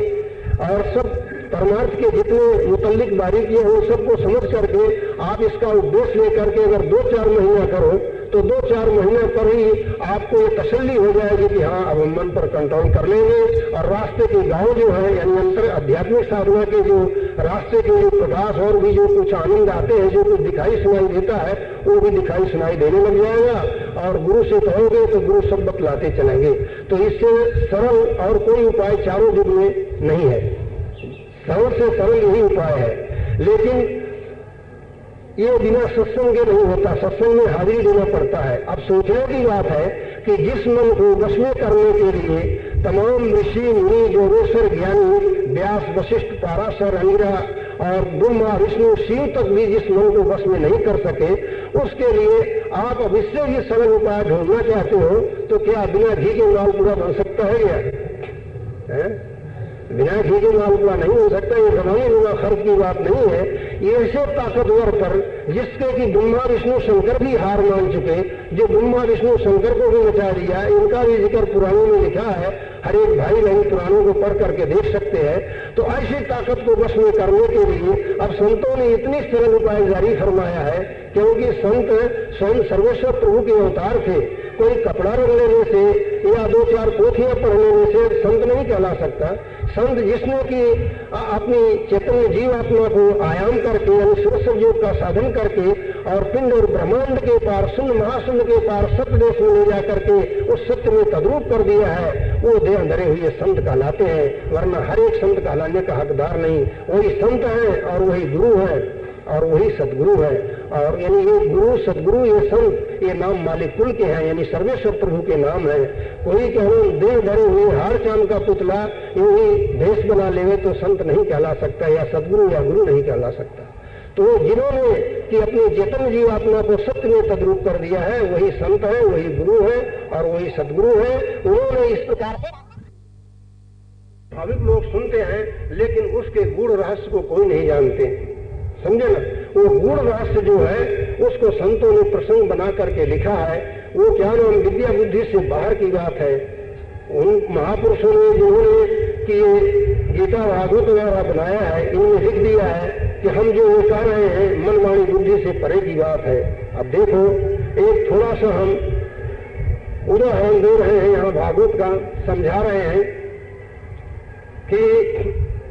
और सब परमार्थ के जितने मुतल्लिक बारीकियां हो सबको समझ करके आप इसका उद्देश्य लेकर के अगर 2-4 महीना करो तो 2-4 महीने पर ही आपको ये तसल्ली हो जाएगी कि हाँ अब हम मन पर कंट्रोल कर लेंगे। और रास्ते के गांव जो है यानी अंतर आध्यात्मिक साधना के जो रास्ते के जो प्रकाश और भी जो कुछ आनंद आते हैं, जो कुछ दिखाई सुनाई देता है वो भी दिखाई सुनाई देने लग जाएगा। और गुरु से कहोगे तो गुरु सब बतलाते चलेंगे। तो इससे सरल और कोई उपाय चारों युग में नहीं है। सरल से सरल यही उपाय है, लेकिन ये बिना सत्संग के नहीं होता, सत्संग में हाजिरी देना पड़ता है। अब सोचने की बात है कि जिस मन को वश में करने के लिए तमाम ऋषि मुनि जोगेश्वर ज्ञानी व्यास वशिष्ठ पाराशर अंगिरा और ब्रह्मा विष्णु शिव तक भी जिस मन को वश में नहीं कर सके, उसके लिए आप अब इससे भी सरल उपाय ढूंढना चाहते हो तो क्या बिना घी के मालपुआ बन सकता है क्या? बिना घी के मालपुआ नहीं हो सकता। ये जमाने में खर्च की बात नहीं है। ये ऐसे ताकतवर पर जिसके कि ब्रह्मा विष्णु शंकर भी हार मान चुके, जो ब्रह्मा विष्णु शंकर को भी मचा दिया, इनका भी जिक्र पुराणों में लिखा है। हर एक भाई बहन पुराणों को पढ़ करके देख सकते हैं। तो ऐसी ताकत को वश में करने के लिए अब संतों ने इतनी सरल उपाय जारी फरमाया है, क्योंकि संत स्वयं सर्वेश्वर प्रभु के अवतार थे। कोई कपड़ा रख लेने से या 2-4 पोथियां पढ़ लेने से संत नहीं कहला सकता। संत जिसने कि अपनी चैतन्य जीवात्मा को आयाम करके यानी सुरसव योग का साधन करके और पिंड और ब्रह्मांड के पार शून्य महाशून्य के पार सत्य देश में ले जा करके उस सत्य में तद्रूप कर दिया है, वो देह धरे हुए संत कहलाते हैं। वरना हर एक संत कहलाने का हकदार नहीं। वही संत है और वही गुरु है और वही सदगुरु है। और यानी ये गुरु सदगुरु ये संत ये नाम मालिक कुल के हैं, यानी सर्वेश्वर प्रभु के नाम है। कोई कहना देह धरे हुए हार चांद का पुतला यही भेष बना लेवे तो संत नहीं कहला सकता, या सदगुरु या गुरु नहीं कहला सकता। तो जिन्होंने कि अपनी चेतन जीवात्मा को सत्य में तद्रूप कर दिया है वही संत है, वही गुरु है और वही सदगुरु है। उन्होंने इस प्रकार से भाविक लोग सुनते हैं लेकिन उसके गूढ़ रहस्य को कोई नहीं जानते, समझे ना। वो गूढ़ रहस्य जो है उसको संतों ने प्रसंग बना करके लिखा है। वो क्या नाम विद्या बुद्धि से बाहर की बात है। उन महापुरुषों ने जिन्होंने कि गीता भागवत द्वारा बनाया है, इनमें लिख दिया है कि हम जो ये कह रहे हैं मन वाणी बुद्धि से परे की बात है। अब देखो एक थोड़ा सा हम उदाहरण दे रहे हैं, यहाँ भागवत का समझा रहे हैं कि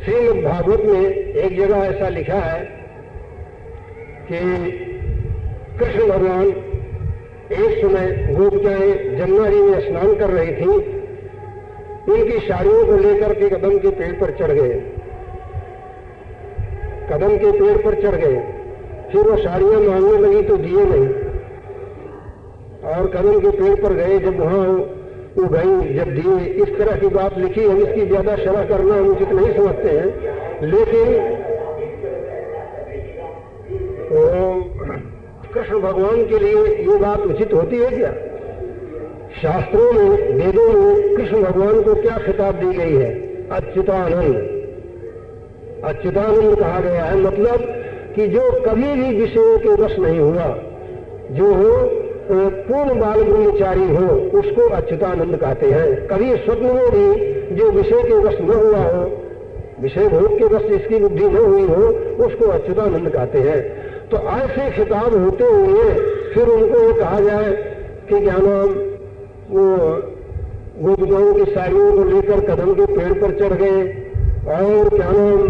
श्रीमद् भागवत में एक जगह ऐसा लिखा है कि कृष्ण भगवान एक समय गोपिकाएं जमुना जी में स्नान कर रही थी, उनकी साड़ियों को लेकर के कदम के पेड़ पर चढ़ गए, कदम के पेड़ पर चढ़ गए। फिर वो साड़ियां मांगने लगी तो दिए नहीं, और कदम के पेड़ पर गए, जब वहां वो गई जब दिए। इस तरह की बात लिखी है, इसकी ज्यादा शरह करना हम उचित नहीं समझते हैं, लेकिन कृष्ण भगवान के लिए ये बात उचित होती है क्या? शास्त्रों में वेदों में कृष्ण भगवान को क्या खिताब दी गई है अच्युतानंद, अच्युतानंद कहा गया है। मतलब कि जो कभी भी विषयों के वश नहीं हुआ, जो पूर्ण बाल ब्रह्मचारी हो, उसको अच्युतानंद कहते हैं। कभी स्वप्न में भी जो विषय के वश न हुआ हो, विषय भोग के वश जिसकी बुद्धि न हुई हो, उसको अच्युतानंद कहते हैं। तो ऐसे खिताब होते हुए फिर उनको ये कहा जाए कि क्या नाम, वो गोपिकाओं की साड़ियों को लेकर कदम के पेड़ पर चढ़ गए और क्या नाम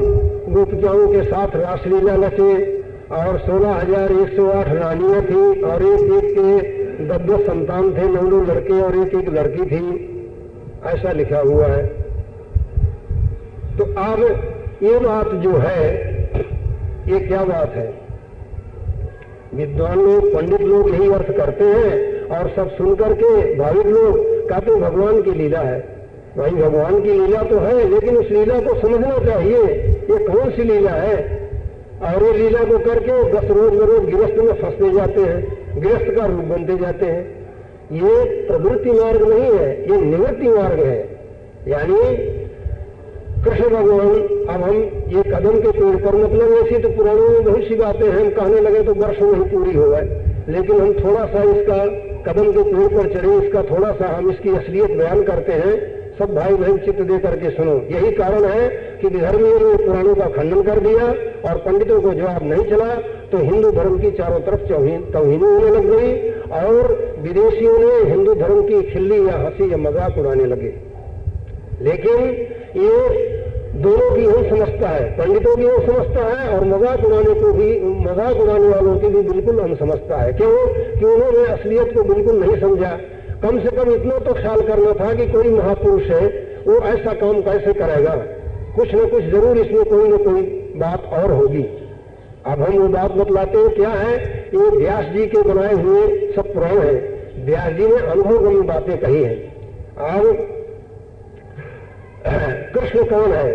गोपिकाओं के साथ रासलीला रचे और 16,108 रानियां थी और एक एक के 10-10 संतान थे, 9 लड़के और एक एक लड़की थी, ऐसा लिखा हुआ है। तो अब ये बात जो है, ये क्या बात है? विद्वान लोग, पंडित लोग यही अर्थ करते हैं और सब सुनकर के भाविक लोग कहते भगवान की लीला है। भाई भगवान की लीला तो है, लेकिन उस लीला को समझना चाहिए, ये कौन सी लीला है। और ये लीला को करके 10 रोज बरोज गृहस्थ में फंसते जाते हैं, गृहस्थ का रूप बनते जाते हैं। ये प्रवृत्ति मार्ग नहीं है, ये निवृत्ति मार्ग है। यानी कृष्ण भगवान, अब हम ये कदम के पेड़ पर, मतलब ऐसी तो पुराणों में बहुत सी बातें हैं, हम कहने लगे तो वर्षों में ही पूरी हो गए, लेकिन हम थोड़ा सा इसका कदम के पेड़ पर चढ़े, इसका थोड़ा सा हम इसकी असलियत बयान करते हैं। सब भाई बहन चित्त दे करके सुनो। यही कारण है कि विधर्मियों ने पुराणों का खंडन कर दिया और पंडितों को जवाब नहीं चला, तो हिंदू धर्म की चारों तरफ तौहीनी होने लग गई और विदेशियों ने हिंदू धर्म की खिल्ली या हंसी या मजाक उड़ाने लगे। लेकिन ये दोनों की हम समझता है, पंडितों की हम समझता है और मजाक उड़ाने वालों की भी बिल्कुल हम समझता है। क्यों? कि उन्होंने असलियत को बिल्कुल नहीं समझा। कम से कम इतना तो ख्याल करना था कि कोई महापुरुष है, वो ऐसा काम कैसे करेगा, कुछ न कुछ जरूर इसमें कोई न कोई बात और होगी। अब हम वो बात बतलाते हैं क्या है। ये व्यास जी के बनाए हुए सब पुराण है, व्यास जी ने अनुभवगम्य बातें कही हैं। अब कृष्ण कौन है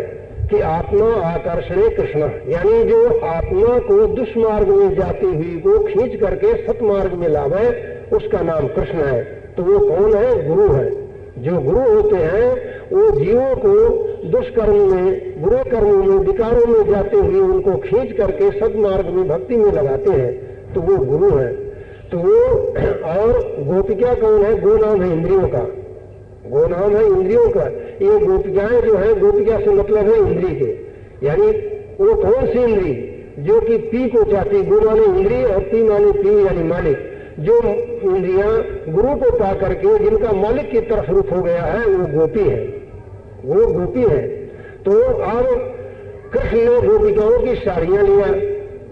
कि आत्मा आकर्षणे कृष्ण, यानी जो आत्मा को दुष्मार्ग में जाती हुई को खींच करके सतमार्ग में लावे, उसका नाम कृष्ण है। तो वो कौन है? गुरु है। जो गुरु होते हैं वो जीवों को दुष्कर्म में, बुरे कर्मों में, विकारों में जाते हुए उनको खींच करके सदमार्ग में, भक्ति में लगाते हैं, तो वो गुरु है। तो वो, और गोपिका कौन है? गो नाम है इंद्रियों का, गो नाम है इंद्रियों का। ये गोपिकाएं जो है, गोपिका से मतलब है इंद्री के, यानी वो कौन सी इंद्री? जो कि पी को चाहती, गो माने इंद्री और पी माने पी यानी मालिक। जो इंद्रियां गुरु को पा करके जिनका मालिक की तरफ रुख हो गया है, वो गोपी है, वो गोपी है। तो अब कृष्ण ने गोपिकाओं की साड़ियां लिया,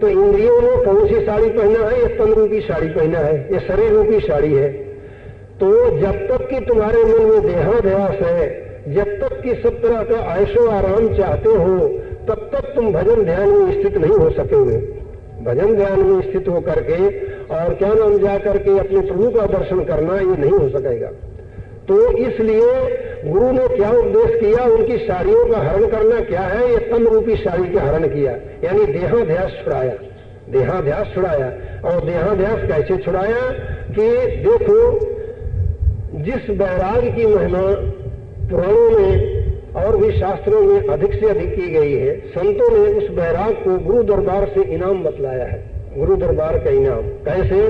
तो इंद्रियों ने कौन सी साड़ी पहना है? ये तन रूपी साड़ी पहना है, ये शरीर रूपी साड़ी है। तो जब तक कि तुम्हारे मन में देहाध्यास है, जब तक कि सब तरह का ऐशो आराम चाहते हो, तब तक तुम भजन ध्यान में स्थित नहीं हो सकोगे। भजन ध्यान में स्थित होकर के और क्या नाम जा करके अपने प्रभु का दर्शन करना, ये नहीं हो सकेगा। तो इसलिए गुरु ने क्या उपदेश किया? उनकी साड़ियों का हरण करना क्या है? ये तन रूपी साड़ी का हरण किया, यानी देहाध्यास छुड़ाया, देहाध्यास छुड़ाया। और देहाध्यास कैसे छुड़ाया? कि देखो, जिस वैराग की महिमा पुराणों में और भी शास्त्रों में अधिक से अधिक की गई है, संतों ने उस वैराग को गुरु दरबार से इनाम बतलाया है। गुरु दरबार का इनाम कैसे?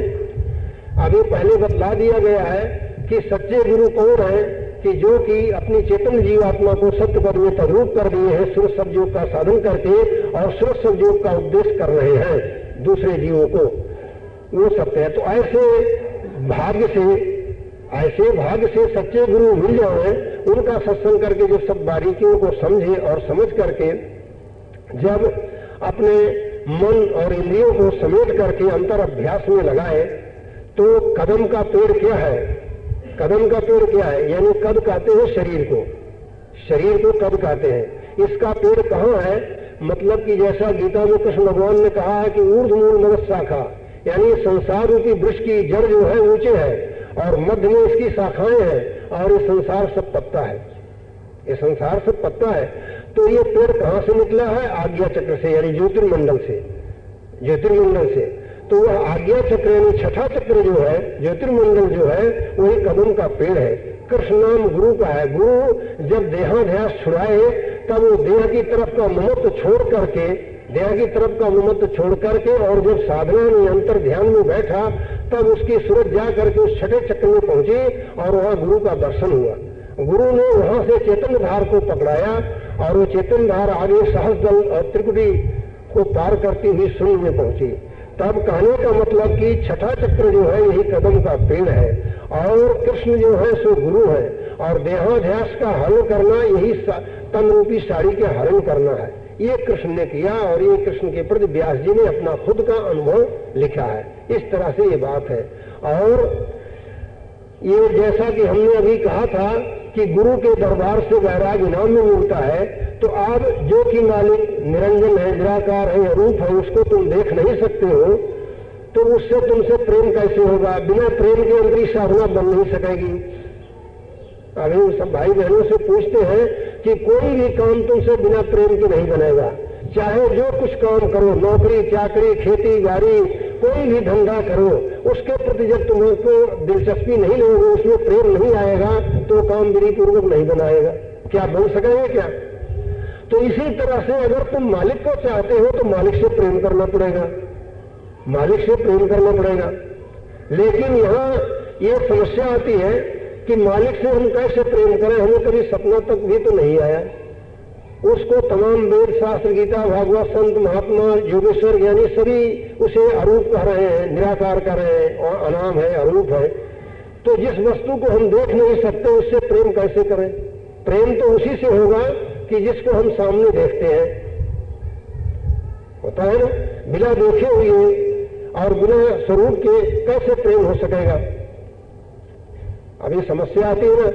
अभी पहले बतला दिया गया है कि सच्चे गुरु कौन है? कि जो कि अपनी चेतन जीवात्मा को सत्य पद में तद्रूप कर दिए हैं, सुर सब योग का साधन करके और सुर सब योग का उपदेश कर रहे हैं दूसरे जीवों को, वो सत्य है। तो ऐसे भाग्य से सच्चे गुरु मिल जाए, उनका सत्संग करके जो सब बारीकियों को समझे और समझ करके जब अपने मन और इंद्रियों को समेट करके अंतर अभ्यास में लगाए, तो कदम का पेड़ क्या है? कदम का पेड़ क्या है? यानी कद कहते हैं शरीर को, शरीर को कद कहते हैं। इसका पेड़ कहाँ है? मतलब कि जैसा गीता में कृष्ण भगवान ने कहा है कि ऊर्ध्वमूल मदद शाखा, यानी संसार रूपी वृक्ष की जड़ जो है ऊंचे है और मध्य में इसकी शाखाएं हैं और ये संसार सब पत्ता है, ये संसार सब पत्ता है। तो ये पेड़ कहां से निकला है? आज्ञा चक्र से, यानी ज्योतिर्मंडल से, ज्योतिर्मंडल से। तो वह आज्ञा चक्र यानी छठा चक्र जो है, ज्योतिर्मंडल जो है, वही कदम का पेड़ है। कृष्ण नाम गुरु का है। गुरु जब देहाध्यास छुड़ाए तब वो देह की तरफ का ममत्व छोड़ करके, देह की तरफ का ममत्व छोड़ करके, और जब साधना में अंतर ध्यान में बैठा तब उसकी सूरत जा करके उस छठे चक्र में पहुंची और वहां गुरु का दर्शन हुआ। गुरु ने वहां से चेतन धार को पकड़ाया और वो चेतन धार आगे सहस्रदल और त्रिकुटी को पार करती हुई शून्य में पहुंची। तब कहने का मतलब कि छठा चक्र जो है यही कदम का पेड़ है और कृष्ण जो है सो गुरु है, और देहाध्यास का हरण करना यही तन रूपी साड़ी के हरण करना है। ये कृष्ण ने किया और ये कृष्ण के प्रति व्यास जी ने अपना खुद का अनुभव लिखा है। इस तरह से ये बात है। और ये जैसा कि हमने अभी कहा था कि गुरु के दरबार से वैराग इनाम में मिलता है, तो आप जो कि मालिक निरंजन है, निराकार है, अरूप है, उसको तुम देख नहीं सकते हो, तो उससे तुमसे प्रेम कैसे होगा? बिना प्रेम के अंदर साधना बन नहीं सकेगी। अभी सब भाई बहनों से पूछते हैं कि कोई भी काम तुमसे बिना प्रेम के नहीं बनेगा। चाहे जो कुछ काम करो, नौकरी चाकरी खेती बाड़ी कोई भी धंधा करो, उसके प्रति जब तुमको दिलचस्पी नहीं लोगे, उसमें प्रेम नहीं आएगा, तो काम विधि पूर्वक नहीं बनाएगा। क्या बन सकेगा क्या? तो इसी तरह से अगर तुम मालिक को चाहते हो तो मालिक से प्रेम करना पड़ेगा, मालिक से प्रेम करना पड़ेगा। लेकिन यहाँ ये समस्या आती है कि मालिक से हम कैसे प्रेम करें? हमें कभी सपना तक भी तो नहीं आया। उसको तमाम वेद शास्त्र गीता भागवत संत महात्मा योगेश्वर ज्ञानी सभी उसे अरूप कह रहे हैं, निराकार कह रहे हैं और अनाम है, अरूप है। तो जिस वस्तु को हम देख नहीं सकते उससे प्रेम कैसे करें? प्रेम तो उसी से होगा कि जिसको हम सामने देखते हैं। होता है ना, बिना देखे हुए और बिना स्वरूप के कैसे प्रेम हो सकेगा? अभी समस्या आती है ना,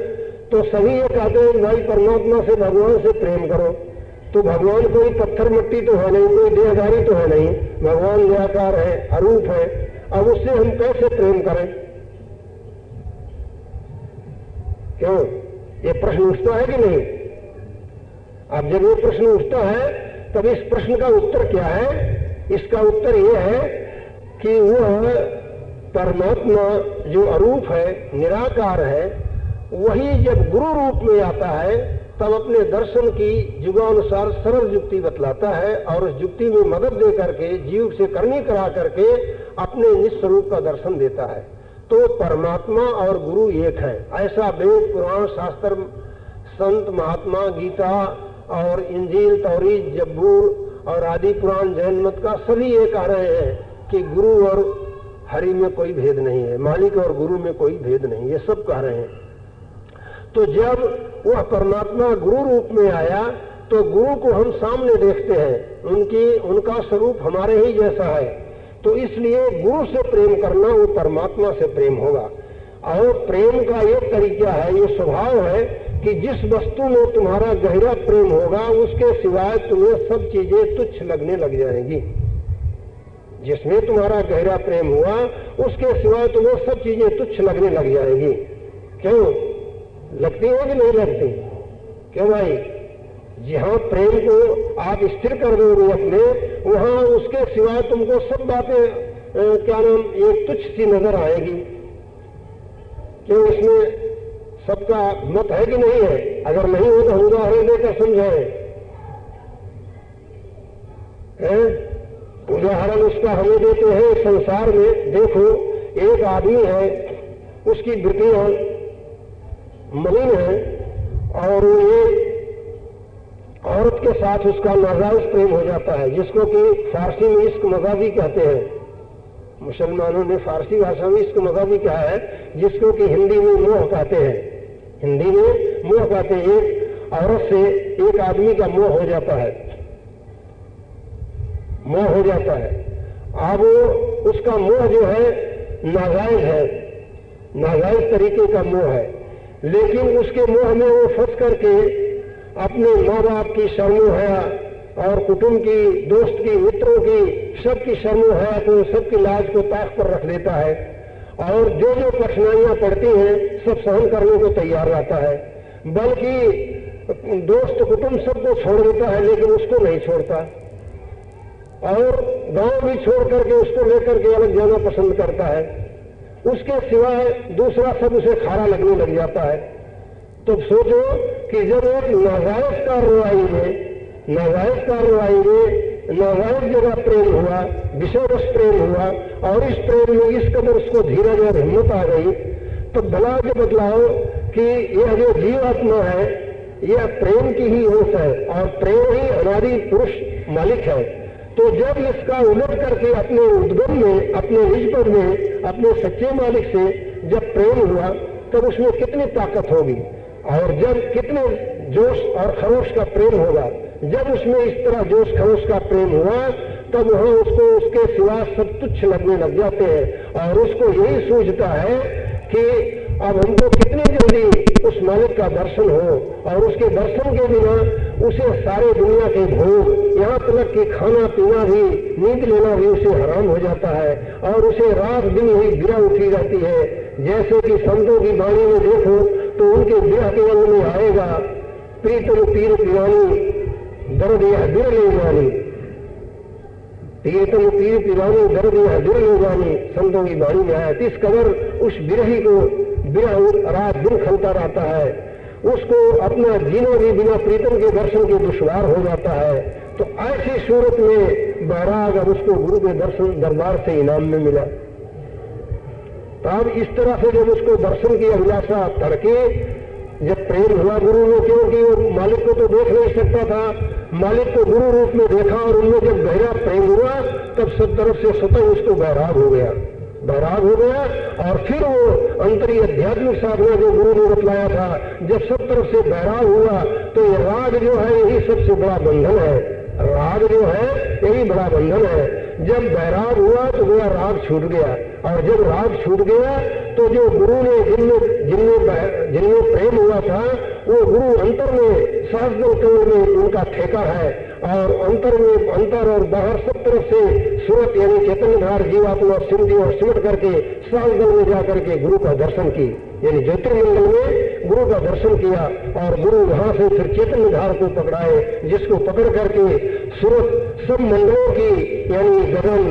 तो सभी ये कहते हैं भाई परमात्मा से भगवान से प्रेम करो। तो भगवान कोई पत्थर मिट्टी तो है नहीं, कोई देहधारी तो है नहीं, भगवान निराकार है, अरूप है। अब उससे हम कैसे प्रेम करें? क्यों? ये प्रश्न उठता है कि नहीं? अब जब ये प्रश्न उठता है तब इस प्रश्न का उत्तर क्या है? इसका उत्तर यह है कि वह परमात्मा जो अरूप है, निराकार है, वही जब गुरु रूप में आता है तब अपने दर्शन की युगानुसार सरल युक्ति बतलाता है और उस युक्ति में मदद दे करके जीव से करनी करा करके अपने निस्वरूप का दर्शन देता है। तो परमात्मा और गुरु एक है, ऐसा वेद पुराण शास्त्र संत महात्मा गीता और इंजील तौरीत जब्बूर और आदि पुराण जैन मत का सभी ये कह रहे हैं कि गुरु और हरि में कोई भेद नहीं है, मालिक और गुरु में कोई भेद नहीं, ये सब कह रहे हैं। तो जब वह परमात्मा गुरु रूप में आया तो गुरु को हम सामने देखते हैं, उनका स्वरूप हमारे ही जैसा है। तो इसलिए गुरु से प्रेम करना वो परमात्मा से प्रेम होगा। और प्रेम का एक तरीका है, ये स्वभाव है कि जिस वस्तु में तुम्हारा गहरा प्रेम होगा उसके सिवाय तुम्हें सब चीजें तुच्छ लगने लग जाएंगी। जिसमें तुम्हारा गहरा प्रेम हुआ उसके सिवाय तुम्हें सब चीजें तुच्छ लगने लग जाएंगी। क्यों लगती है कि नहीं लगती? क्यों भाई? जहां प्रेम को आप स्थिर कर दोगे अपने, वहां उसके सिवाय तुमको सब बातें क्या नाम एक तुच्छ सी नजर आएगी। क्यों? इसमें सबका मत है कि नहीं है? अगर नहीं हो तो उदाहरण देकर समझाएं। उदाहरण उसका हमें देते हैं संसार में। देखो, एक आदमी है, उसकी वृत्तियां मलिन है और ये औरत के साथ उसका नाजायज प्रेम हो जाता है, जिसको कि फारसी में इश्क मजाजी कहते हैं। मुसलमानों ने फारसी भाषा में इश्क मजाजी कहा है, जिसको कि हिंदी में मोह कहते हैं। हिंदी में मोह कहते हैं। एक औरत से एक आदमी का मोह हो जाता है, मोह हो जाता है। अब उसका मोह जो है नाजायज है, नाजायज तरीके का मोह है, लेकिन उसके मोह में वो फंस करके अपने माँ बाप की शर्मो हया और कुटुंब की, दोस्त की, मित्रों की, सबकी शर्मो हया को, सबकी लाज को ताक पर रख लेता है और जो जो कठिनाइयां पड़ती हैं सब सहन करने को तैयार रहता है। बल्कि दोस्त कुटुंब सबको छोड़ देता है लेकिन उसको नहीं छोड़ता, और गांव भी छोड़ करके उसको लेकर के अलग जाना पसंद करता है। उसके सिवाय दूसरा सब उसे खारा लगने लग जाता है। तो सोचो कि जब एक नाजायज कार्रवाई में नाजायज जगह प्रेम हुआ, विषयवश प्रेम हुआ, और इस प्रेम में इस कदर उसको धीरज और हिम्मत आ गई, तो भला के बतलाओ कि यह जो जीवात्मा है यह प्रेम की ही अंश है और प्रेम ही अनादि पुरुष मालिक है। तो जब इसका उलट करके अपने उद्गम में, अपने निज पद में, अपने सच्चे मालिक से जब प्रेम हुआ तब उसमें कितनी ताकत होगी, और जब कितने जोश और खरोश का प्रेम होगा। जब उसमें इस तरह जोश खरोश का प्रेम हुआ तब वहां उसको उसके सिवा सब तुच्छ लगने लग जाते हैं और उसको यही सूझता है कि अब हमको कितनी जल्दी उस मालिक का दर्शन हो, और उसके दर्शन के बिना उसे सारे दुनिया के भोग, यहाँ तक कि खाना पीना भी, नींद लेना भी उसे हराम हो जाता है, और उसे रात दिन यही गिरा उठी रहती है। जैसे कि संतों की वाणी में देखो तो उनके देह के अंग में आएगा, प्रीतम पीर पिरानी दर्द यह दिल ले जानी, प्रीतम पीर पिरानी दर्द यह दिल ले जानी, संतों की वाणी में आया। इस कदर उस बिरही को बिरह रात दिन खलता रहता है, उसको अपना जीना भी बिना प्रीतम के दर्शन के दुश्वार हो जाता है। तो ऐसी सूरत में बैराग अब उसको गुरु के दर्शन दरबार से इनाम में मिला। तब इस तरह से जब उसको दर्शन की अभिलाषा तड़के जब प्रेम हुआ गुरु में, क्योंकि वो मालिक को तो देख नहीं सकता था, मालिक को गुरु रूप में देखा और उनमें जब गहरा प्रेम हुआ तब सब तरफ से स्वतः उसको बैराग हो गया और फिर वो अंतरी आध्यात्मिक साधना जो गुरु ने बतलाया था, जब सब तरफ से बैराग हुआ तो ये राग जो है यही सबसे बड़ा बंधन है। राग जो है यही बड़ा बंधन है। जब बैराग हुआ तो वह राग छूट गया, और जब राग छूट गया तो जो गुरु ने जिनमें प्रेम हुआ था वो गुरु अंतर में सहस्त्र कमल में उनका ठेका है, और अंतर और बाहर सब तरफ से सूरत यानी चैतन्य धार जीवात्मा सिमटी और सिमट करके सहस्त्र में जाकर के गुरु का दर्शन की, यानी ज्योतिर्मंडल में गुरु का दर्शन किया, और गुरु वहां से फिर चैतन्य धार को पकड़ाए, जिसको पकड़ करके सूरत सब मंडलों की यानी गगन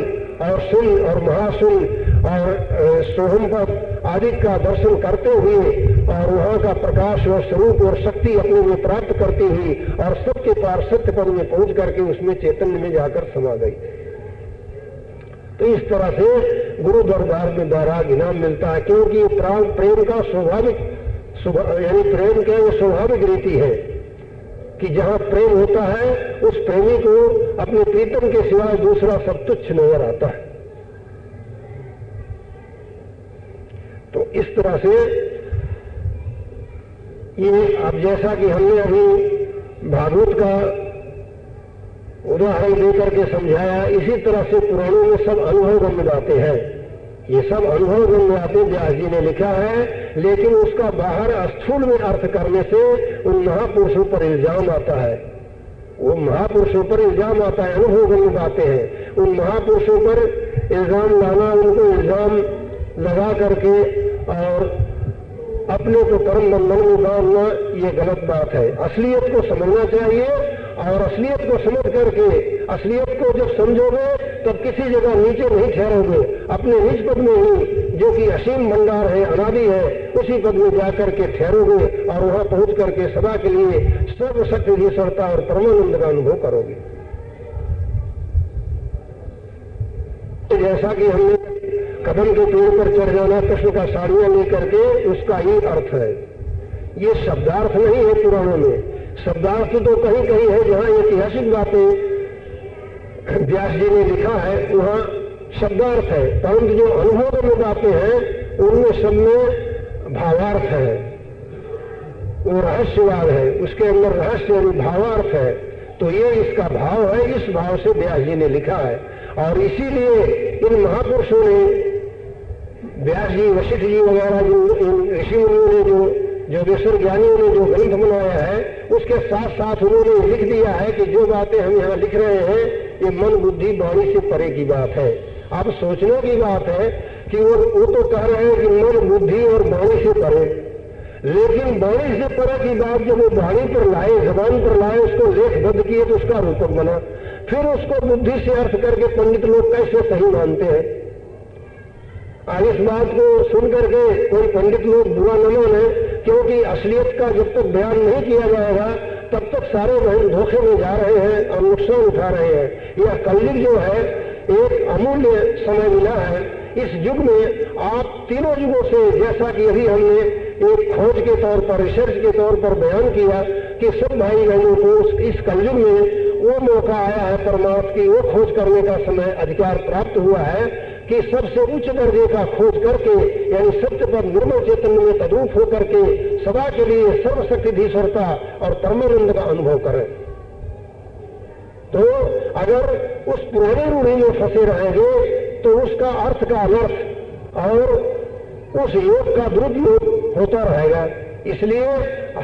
और सुन और महासुन और सोहम पद आदि का दर्शन करते हुए और वहां का प्रकाश और स्वरूप और शक्ति अपने में प्राप्त करती हुई और सबके पार सत्य पद में पहुंच करके उसमें चैतन्य में जाकर समा गई। तो इस तरह से गुरु दरबार में बैराग इनाम मिलता है, क्योंकि प्रेम का स्वाभाविक यानी प्रेम का ये स्वाभाविक रीति है कि जहां प्रेम होता है उस प्रेमी को अपने प्रीतम के सिवाय दूसरा सब तुच्छ नजर आता है। तो इस तरह से ये अब जैसा कि हमने अभी भागवत का उदाहरण देकर के समझाया, इसी तरह से पुराणों में सब अनुभव गम्य बातें हैं। ये सब अनुभव गम्य बातें व्यास जी ने लिखा है, लेकिन उसका बाहर स्थूल में अर्थ करने से उन महापुरुषों पर इल्जाम आता है। वो महापुरुषों पर इल्जाम आता है, अनुभव गम्य बातें हैं। उन महापुरुषों पर इल्जाम लाना, उनको इल्जाम लगा करके और अपने को कर्म बंधन में बांधना ये गलत बात है। असलियत को समझना चाहिए, और असलियत को समझ करके असलियत को जब समझोगे तब किसी जगह नीचे नहीं ठहरोगे, अपने निज पद में ही जो कि असीम भंडार है, अनादि है, उसी पद में जाकर के ठहरोगे और वहां पहुंच करके सदा के लिए सर्वशक्ति ईश्वरता और परमानंद का अनुभव करोगे। जैसा कि हमने कदम के पेड़ पर चढ़ जाना, कृष्ण का साड़ियां लेकर के, उसका ही अर्थ है। ये शब्दार्थ नहीं है पुराणों में। शब्दार्थ तो कहीं कहीं है जहां ऐतिहासिक बातें व्यास जी ने लिखा है वहां शब्दार्थ है, परंतु जो अनुभव में बातें हैं उनमें सब में भावार्थ है, वो रहस्यवाद है, उसके अंदर रहस्य और भावार्थ है। तो ये इसका भाव है, इस भाव से व्यास जी ने लिखा है। और इसीलिए इन महापुरुषों ने, व्यास जी, वशिष्ठ जी वगैरह, जो इन ऋषि मुनियों ने, जो वेश्वर ज्ञानियों ने जो ग्रंथ बनाया है, उसके साथ साथ उन्होंने लिख दिया है कि जो बातें हम यहाँ लिख रहे हैं ये मन बुद्धि वाणी से परे की बात है। अब सोचने की बात है कि वो तो कह रहे हैं कि मन बुद्धि और वाणी से परे, लेकिन वाणी से परे की बात जब वो वाणी पर लाए, जबान पर लाए, उसको लेखबद्ध किए तो उसका रूपक बना, फिर उसको बुद्धि से अर्थ करके पंडित लोग कैसे सही मानते हैं। आज इस बात को सुन करके कोई पंडित लोग बुरा न माने क्योंकि असलियत का जब तक बयान नहीं किया जाएगा तब तक सारे बहन धोखे में जा रहे हैं और नुकसान उठा रहे हैं। यह कलयुग जो है एक अमूल्य समय मिला है। इस युग में आप तीनों युगों से, जैसा कि अभी हमने एक खोज के तौर पर, रिसर्च के तौर पर बयान किया कि सब भाई बहनों को इस कलयुग में वो मौका आया है परमार्थ की वो खोज करने का समय अधिकार प्राप्त हुआ है कि सबसे उच्च दर्जे का खोज करके, यानी सत्य पर निर्मल चैतन्य में तद्रूप होकर के सदा के लिए सर्वशक्तिधीश्वरता और परमानंद का अनुभव करें। तो अगर उस पुरानी रूढ़ी में फंसे रहेंगे तो उसका अर्थ का अनर्थ और उस योग का दुरुपयोग होता रहेगा। इसलिए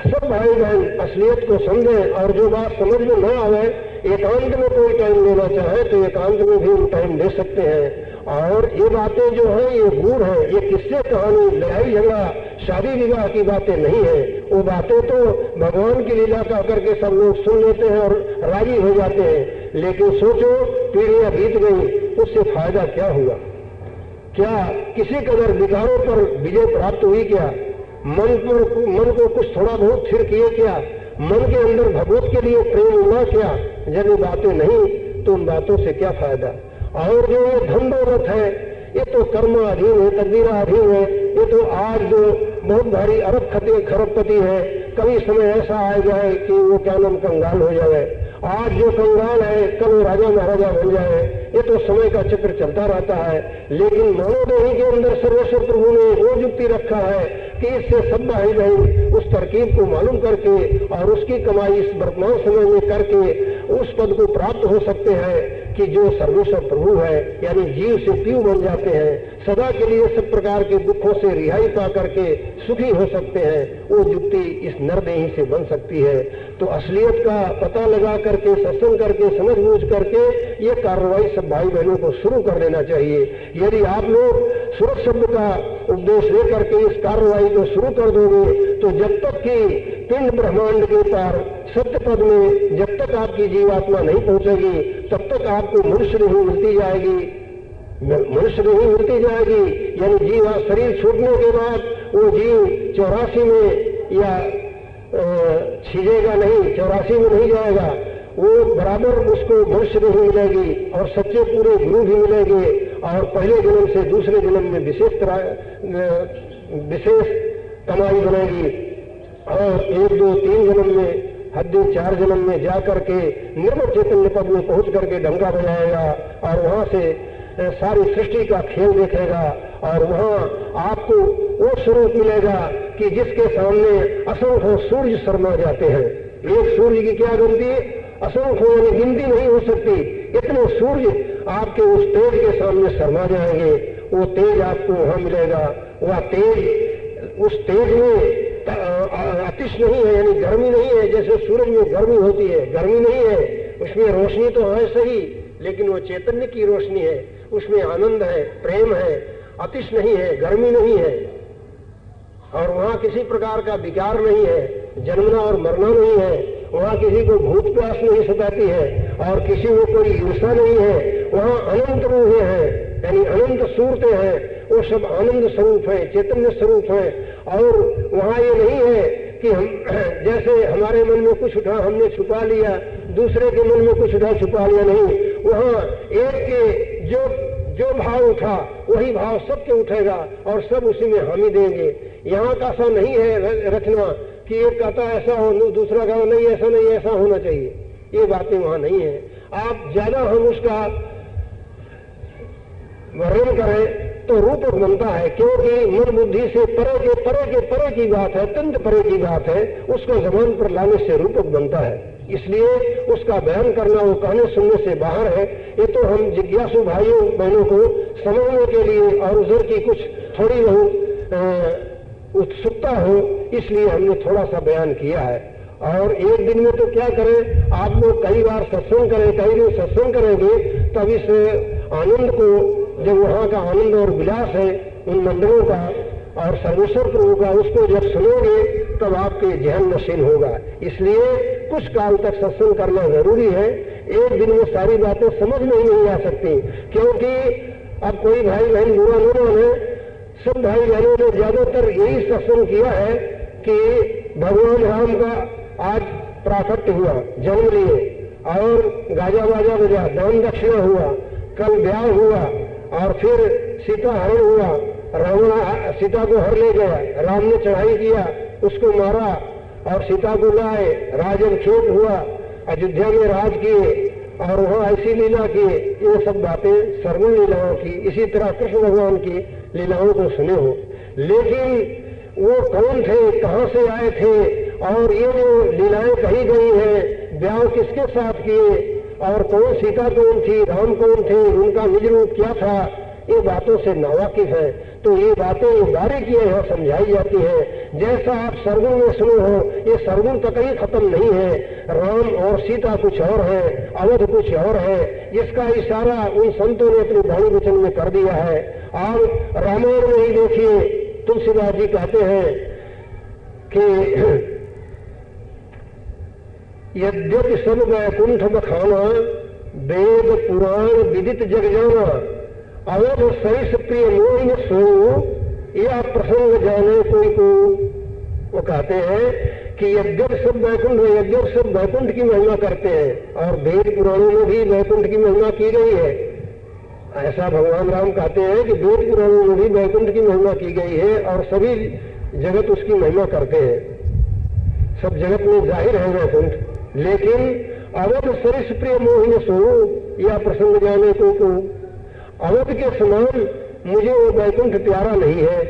सब भाई बहन असलियत को समझें और जो बात समझ में न आवे, एकांत में कोई टाइम लेना चाहे तो एकांत में भी टाइम ले सकते हैं। और ये बातें जो है ये गूढ़ है, ये किस्से कहानी, लड़ाई झगड़ा, शादी विवाह की बातें नहीं है। वो बातें तो भगवान की लीला का करके सब लोग सुन लेते हैं और राजी हो जाते हैं, लेकिन सोचो पीढ़ियां बीत गई, उससे फायदा क्या हुआ? क्या किसी कदर विकारों पर विजय प्राप्त हुई? क्या मन को कुछ थोड़ा बहुत स्थिर किए? क्या मन के अंदर भगवत के लिए प्रेम हुआ? क्या जब ये बातें नहीं तो उन बातों से क्या फायदा? और जो ये धन दौलत है ये तो कर्माधीन है, तकदीराधीन है। ये तो आज जो बहुत भारी खरबपति है, कभी समय ऐसा आ जाए कि वो क्या नाम कंगाल हो जाए। आज जो कंगाल है कल वो राजा महाराजा बन जाए। ये तो समय का चक्र चलता रहता है। लेकिन मानवदेही के अंदर सर्वेश्वर प्रभु ने वो युक्ति रखा है कि इससे सब भाई बहन उस तरकीब को मालूम करके और उसकी कमाई इस वर्तमान समय में करके उस पद को प्राप्त हो सकते हैं कि जो सर्वेश्वर प्रभु है, यानी जीव से पीव बन जाते हैं, सदा के लिए सब प्रकार के दुखों से रिहाई पा करके सुखी हो सकते हैं। वो युक्ति इस नरदेही से बन सकती है। तो असलियत का पता लगा करके, सत्संग करके, समझ बूझ करके ये कार्रवाई सब भाई बहनों को शुरू कर देना चाहिए। यदि आप लोग सूरज शब्द का उपदेश लेकर के इस कार्रवाई को शुरू कर दोगे तो जब तक कि पिंड ब्रह्मांड के पार सत्य पद में जब तक आपकी जीवात्मा नहीं पहुंचेगी तब तक आपको मनुष्य नहीं मिलती जाएगी, मनुष्य नहीं मिलती जाएगी। यानी जीव शरीर छूटने के बाद वो जीव 84 में या छिजेगा नहीं, 84 में नहीं जाएगा, वो बराबर उसको मनुष्य नहीं मिलेगी और सच्चे पूरे गुरु भी मिलेंगे और पहले जन्म से दूसरे जन्म में विशेष कमाई बनेगी और 1, 2, 3 जन्म में, हद्दी 4 जन्म में जाकर के निर्मल चैतन्य पद में पहुंच करके डंका बजाएगा और वहां से सारी सृष्टि का खेल देखेगा और वहां आपको वो स्वरूप मिलेगा कि जिसके सामने असंख्य सूर्य शर्मा जाते हैं। एक सूर्य की क्या गिनती, असंख्य यानी गिनती नहीं हो सकती। इतने सूर्य आपके उस तेज के सामने शर्मा जाएंगे। वो तेज आपको वहां मिलेगा। वह तेज, उस तेज में अतिश नहीं है, यानी गर्मी नहीं है। जैसे सूरज में गर्मी होती है, गर्मी नहीं है, उसमें रोशनी तो है सही, लेकिन वो चैतन्य की रोशनी है, उसमें आनंद है, प्रेम है, अतिश नहीं है, गर्मी नहीं है और वहां किसी प्रकार का विकार नहीं है, जन्मना और मरना नहीं है, वहां किसी को भूत प्यास नहीं सताती है और किसी को कोई हिंसा नहीं है। वहां अनंत रूहें हैं, यानी अनंत सूरतें हैं, वो सब आनंद स्वरूप है, चैतन्य स्वरूप है। और वहां ये नहीं है कि हम जैसे हमारे मन में कुछ उठा हमने छुपा लिया, दूसरे के मन में कुछ उठा छुपा लिया, नहीं। वहां एक के जो भाव उठा वही भाव सबके उठेगा और सब उसी में हामी देंगे। यहाँ का ऐसा नहीं है रचना कि एक कहता ऐसा हो, दूसरा कहता नहीं ऐसा नहीं, ऐसा होना चाहिए। ये बातें वहां नहीं है। आप ज्यादा हम उसका वर्णन करें तो रूपक बनता है, क्योंकि मन बुद्धि से परे की बात है, अत्यंत परे की बात है, उसको जबान पर लाने से रूपक बनता है। इसलिए उसका बयान करना वो कहने सुनने से बाहर है। ये तो हम जिज्ञासु भाइयों बहनों को समझने के लिए और उधर की कुछ थोड़ी बहुत उत्सुकता हो, इसलिए हमने थोड़ा सा बयान किया है। और एक दिन में तो क्या करें, आप लोग कई बार सत्संग करें, कई दिन सत्संग करेंगे, तब इस आनंद को, जब वहाँ का आनंद और विलास है उन मंदिरों का और सर्वेश्वर प्रभु का, उसको जब सुनोगे तब आपके जहन नशीन होगा। इसलिए कुछ काल तक सत्संग करना जरूरी है। एक दिन में सारी बातें समझ में ही नहीं आ सकती, क्योंकि अब कोई भाई बहन बुरा न माने, सब भाई बहनों ने ज्यादातर यही सत्संग किया है कि भगवान राम का आज प्राकट्य हुआ, जन्म लिए, और गाजा बाजा बजा, दान दक्षिणा हुआ, कल ब्याह हुआ, और फिर सीता हरण हुआ, रावण सीता को हर ले गया, राम ने चढ़ाई किया, उसको मारा और सीता को लाए, राजअभिषेक हुआ, अयोध्या में राज किए और वहां ऐसी लीला की। ये सब बातें सर्वण लीलाओं की, इसी तरह कृष्ण भगवान की लीलाओं को सुने हो। लेकिन वो कौन थे, कहां से आए थे, और ये जो लीलाएं कही गई हैं, ब्याह किसके साथ किए, और कौन सीता कौन थी, राम कौन थे, उनका निज रूप क्या था, ये बातों से नावाकिफ है। तो ये बातें ये बारीकियां यहाँ समझाई जाती है। जैसा आप सरगुण में सुनो हो, ये सरगुण तो कहीं खत्म नहीं है। राम और सीता कुछ और है, अवध कुछ और है, इसका इशारा उन संतों ने अपनी वाणी वचन में कर दिया है। आप रामायण में ही देखिए, तुलसीदास जी कहते हैं कि यद्यपि सब वैकुंठ बखाना, वेद पुराण विदित जग जाना, अवध सरिस प्रिय मोहि न सोऊं, या प्रसंग जाने कोई को। वो कहते हैं कि यद्यप सब वैकुंठ, यद्यप सब वैकुंठ की महिमा करते हैं, और वेद पुराणों में भी वैकुंठ की महिमा की गई है। ऐसा भगवान राम कहते हैं कि वेद पुराणों में भी वैकुंठ की महिमा की गई है, और सभी जगत उसकी महिमा करते हैं, सब जगत में जाहिर है वैकुंठ। लेकिन अवध सरिस प्रिय मोहि न सोऊं, या प्रसंग जाने कोई को। अवध के समान मुझे वो वैकुंठ प्यारा नहीं है।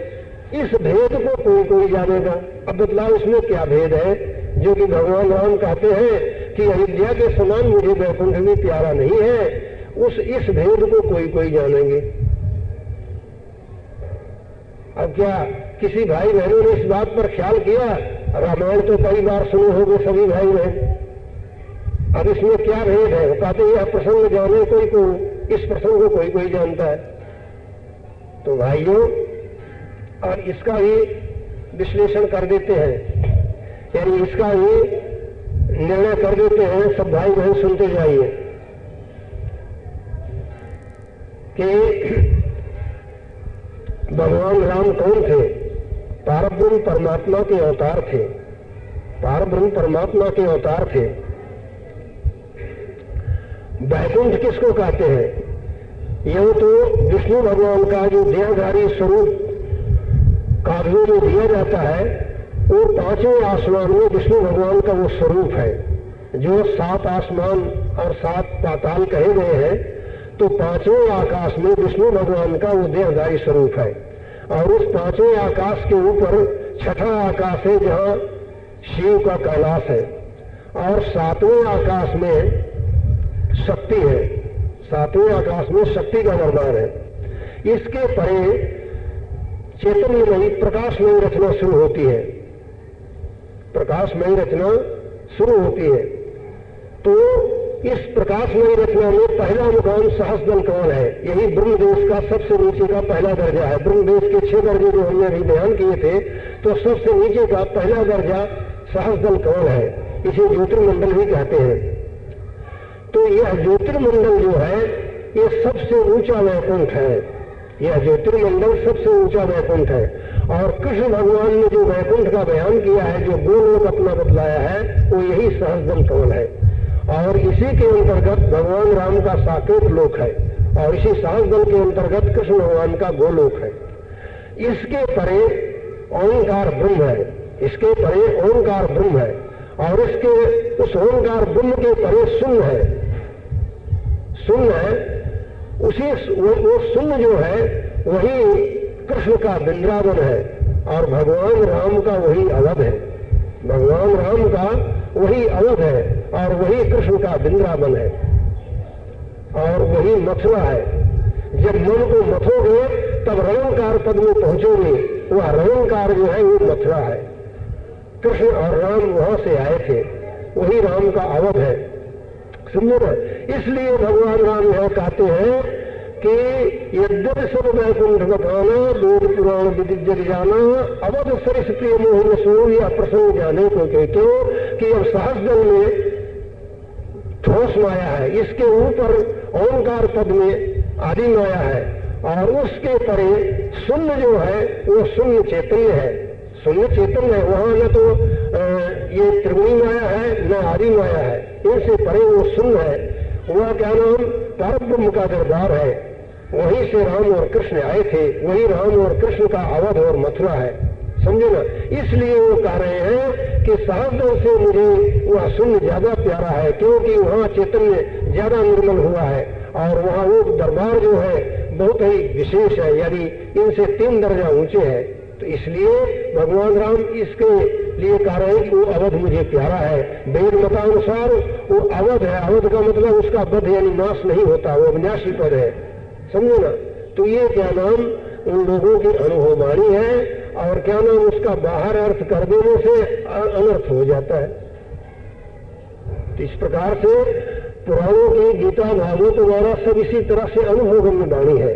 इस भेद को कोई कोई जानेगा। अब बतलाओ इसमें क्या भेद है, जो कि भगवान राम कहते हैं कि अयोध्या के समान मुझे वैकुंठ भी प्यारा नहीं है, इस भेद को कोई कोई जानेंगे। अब क्या किसी भाई बहनों ने इस बात पर ख्याल किया? रामायण तो कई बार सुने होंगे सभी भाई बहन। अब इसमें क्या भेद है? कहते यह प्रसंग जाने कोई को, इस प्रसंग को कोई कोई जानता है। तो भाइयों, और इसका भी विश्लेषण कर देते हैं, यानी इसका भी निर्णय कर देते हैं। सब भाई बहन सुनते जाइए कि भगवान राम कौन थे? पारब्रह्म परमात्मा के अवतार थे। पारब्रह्म परमात्मा के अवतार थे। वैकुंठ किसको कहते हैं? यह तो विष्णु भगवान का जो देहधारी स्वरूप काव्यों में दिया जाता है, वो पांचों आसमान में विष्णु भगवान का वो स्वरूप है। जो 7 आसमान और 7 पाताल कहे गए हैं, तो पांचों आकाश में विष्णु भगवान का वो देहधारी स्वरूप है। और उस पांचों आकाश के ऊपर छठा आकाश है जहां शिव का कैलाश है, और 7वें आकाश में शक्ति है। 7वें आकाश में शक्ति का दरबार है। इसके परे चैतन्यमयी प्रकाशमयी रचना शुरू होती है। प्रकाशमयी रचना शुरू होती है। तो इस प्रकाशमयी रचना में पहला मुकाम सहस्रदल कमल है। यही ब्रह्मदेश का सबसे नीचे का पहला दर्जा है। ब्रह्मदेश के 6 दर्जे जो हमने अभी बयान किए थे, तो सबसे नीचे का पहला दर्जा सहस्रदल कमल है। इसे ज्योतिर्मंडल भी कहते हैं। तो यह ज्योतिर्मंडल जो है, ये सबसे ऊंचा वैकुंठ है। यह ज्योतिर्मंडल सबसे ऊंचा वैकुंठ है। और कृष्ण भगवान ने जो वैकुंठ का बयान किया है, जो गोलोक अपना बतलाया है, वो यही सहस्रदल कमल है। और इसी के अंतर्गत भगवान राम का साकेत लोक है, और इसी सहस्रदल के अंतर्गत कृष्ण भगवान का गोलोक है। इसके परे ओंकार ब्रह्म है। इसके परे ओंकार ब्रह्म है, और इसके उस ओंकार ब्रह्म के परे शून्य है। शून्य है, उसी वो शून्य जो है वही कृष्ण का वृंदावन है, और भगवान राम का वही अवध है। भगवान राम का वही अवध है, और वही कृष्ण का वृंदावन है, और वही मथुरा है। जब मन को मथोगे तब रवंकार पद में पहुंचोगे। वह रवंकार जो है वो मथुरा है। कृष्ण और राम वहां से आए थे, वही राम का अवध है। समझो ना? इसलिए भगवान राम यह कहते हैं कि यद्यपि सब वैकुंठ बखाना, वेद पुराण विदित जग जाना, अवध सरिस प्रिय मोहि न सोऊं, या प्रसंग जाने को कहते हो कि अब सहस्रदल में ठोस माया है, इसके ऊपर ओंकार पद में आदि माया है, और उसके परे शून्य जो है वो शून्य चैतन्य है। शून्य चेतन है, वहां न तो ये त्रिगुणी माया है न आदि माया है, इनसे परे वो शून्य है। वह क्या नाम परब्रह्म का दरबार है, वहीं से राम और कृष्ण आए थे, वही राम और कृष्ण का अवध और मथुरा है, समझे ना। इसलिए वो कह रहे हैं कि शास्त्रों से मुझे वह शून्य ज्यादा प्यारा है, क्योंकि वहाँ चैतन्य ज्यादा निर्मल हुआ है और वहाँ वो दरबार जो है बहुत ही विशेष है, यानी इनसे 3 दर्जा ऊंचे है। तो इसलिए भगवान राम इसके लिए कह रहे हैं कि वो अवध मुझे प्यारा है। वेद मतानुसार वो अवध है, अवध का मतलब उसका वध यानी नाश नहीं होता, वो अविनाशी पद है, समझे ना। तो ये क्या नाम उन लोगों की अनुभववाणी है, और क्या नाम उसका बाहर अर्थ कर देने से अनर्थ हो जाता है। तो इस प्रकार से पुराणों की गीता भागवत द्वारा सब इसी तरह से अनुभवगम्य वाणी है,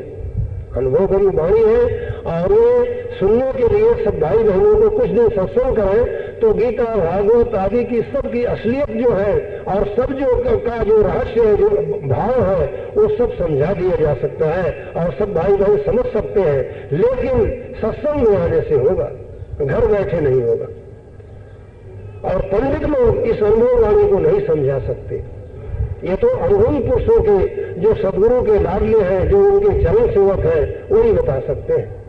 अनुभवगम्य वाणी है। और ये सुनने के लिए सब भाई बहनों को कुछ दिन सत्संग करें तो गीता भागवत आदि की सबकी असलियत जो है और सब जो का जो रहस्य है, जो भाव है, वो सब समझा दिया जा सकता है और सब भाई बहन समझ सकते हैं। लेकिन सत्संग में आने से होगा, घर बैठे नहीं होगा। और पंडित लोग इस अनुभव वाणी को नहीं समझा सकते। ये तो अनुभवी पुरुषों के, जो सदगुरु के लाडले हैं, जो उनके चरण सेवक हैं, वही बता सकते हैं।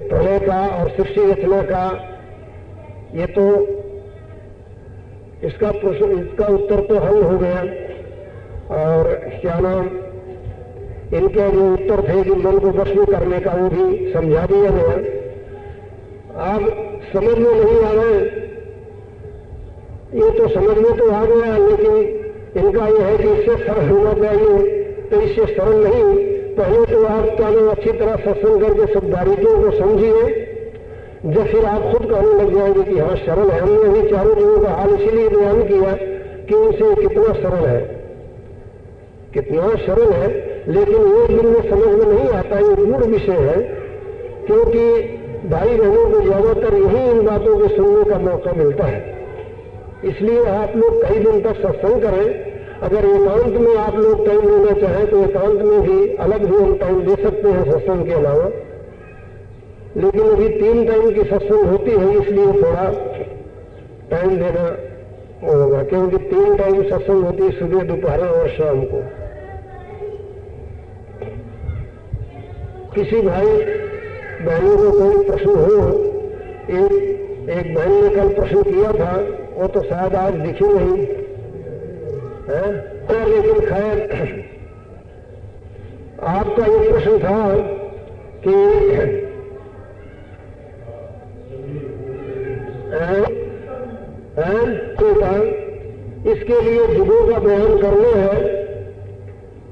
प्रलय का और सृष्टि रचना का ये तो इसका उत्तर तो हल हो गया। और क्या नाम इनके जो उत्तर थे कि मन को वश में करने का, वो भी समझा दिया गया। अब समझ में नहीं आ रहा, ये तो समझ में तो आ गया, लेकिन इनका यह है कि इससे सरल होना चाहिए, तो इससे सरल नहीं। पहले तो आप क्या नाम अच्छी तरह सत्संग करके सब बारीकियों को समझिए, जब फिर आप खुद कहने लग जाएंगे कि हाँ सरल है। हमने अभी चारों जीवों का हाल इसीलिए बयान किया कि उनसे कितना सरल है, कितना सरल है। लेकिन एक दिन में समझ में नहीं आता, ये गूढ़ विषय है, क्योंकि भाई बहनों को ज्यादातर यही इन बातों को सुनने का मौका मिलता है। इसलिए आप लोग कई दिन तक सत्संग करें। अगर एकांत में आप लोग टाइम लेना चाहें तो एकांत में भी अलग भी हम टाइम दे सकते हैं सत्संग के अलावा। लेकिन अभी 3 टाइम की सत्संग होती है, इसलिए थोड़ा टाइम देना होगा, क्योंकि 3 टाइम सत्संग होती है, सुबह दोपहर और शाम को। किसी भाई बहनों को कोई प्रश्न हो, एक बहन ने कल प्रश्न किया था, वो तो शायद आज दिखी नहीं है, लेकिन खैर आपका ये प्रश्न था कि इसके लिए युगों का बयान करना है,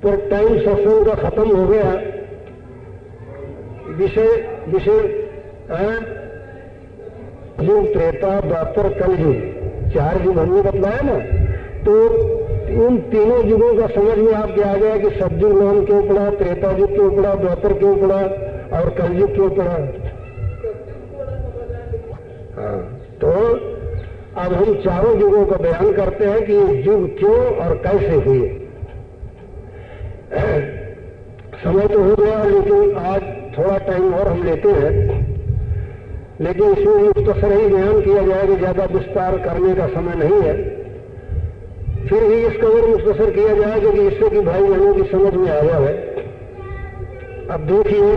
पर टाइम सत्संग का खत्म हो गया। विषय युग, त्रेता, द्वापर, कलयुग, 4 युग हमने बतलाया ना। तो उन तीनों युगों का समझ में आपके आ गया कि सतयुग नाम क्यों पड़ा, त्रेता युग क्यों पड़ा, द्वापर क्यों पड़ा और कलयुग क्यों पड़ा। हाँ, तो अब हम चारों युगों का बयान करते हैं कि ये युग क्यों और कैसे हुए। समय तो हो गया, लेकिन आज थोड़ा टाइम और हम लेते हैं, लेकिन इसमें मुख्तसर ही बयान किया जाएगा, ज्यादा विस्तार करने का समय नहीं है। फिर भी इसका और मुख्तसर किया जाएगा कि इससे कि भाई बहनों की समझ में आ जाए। अब देखिए,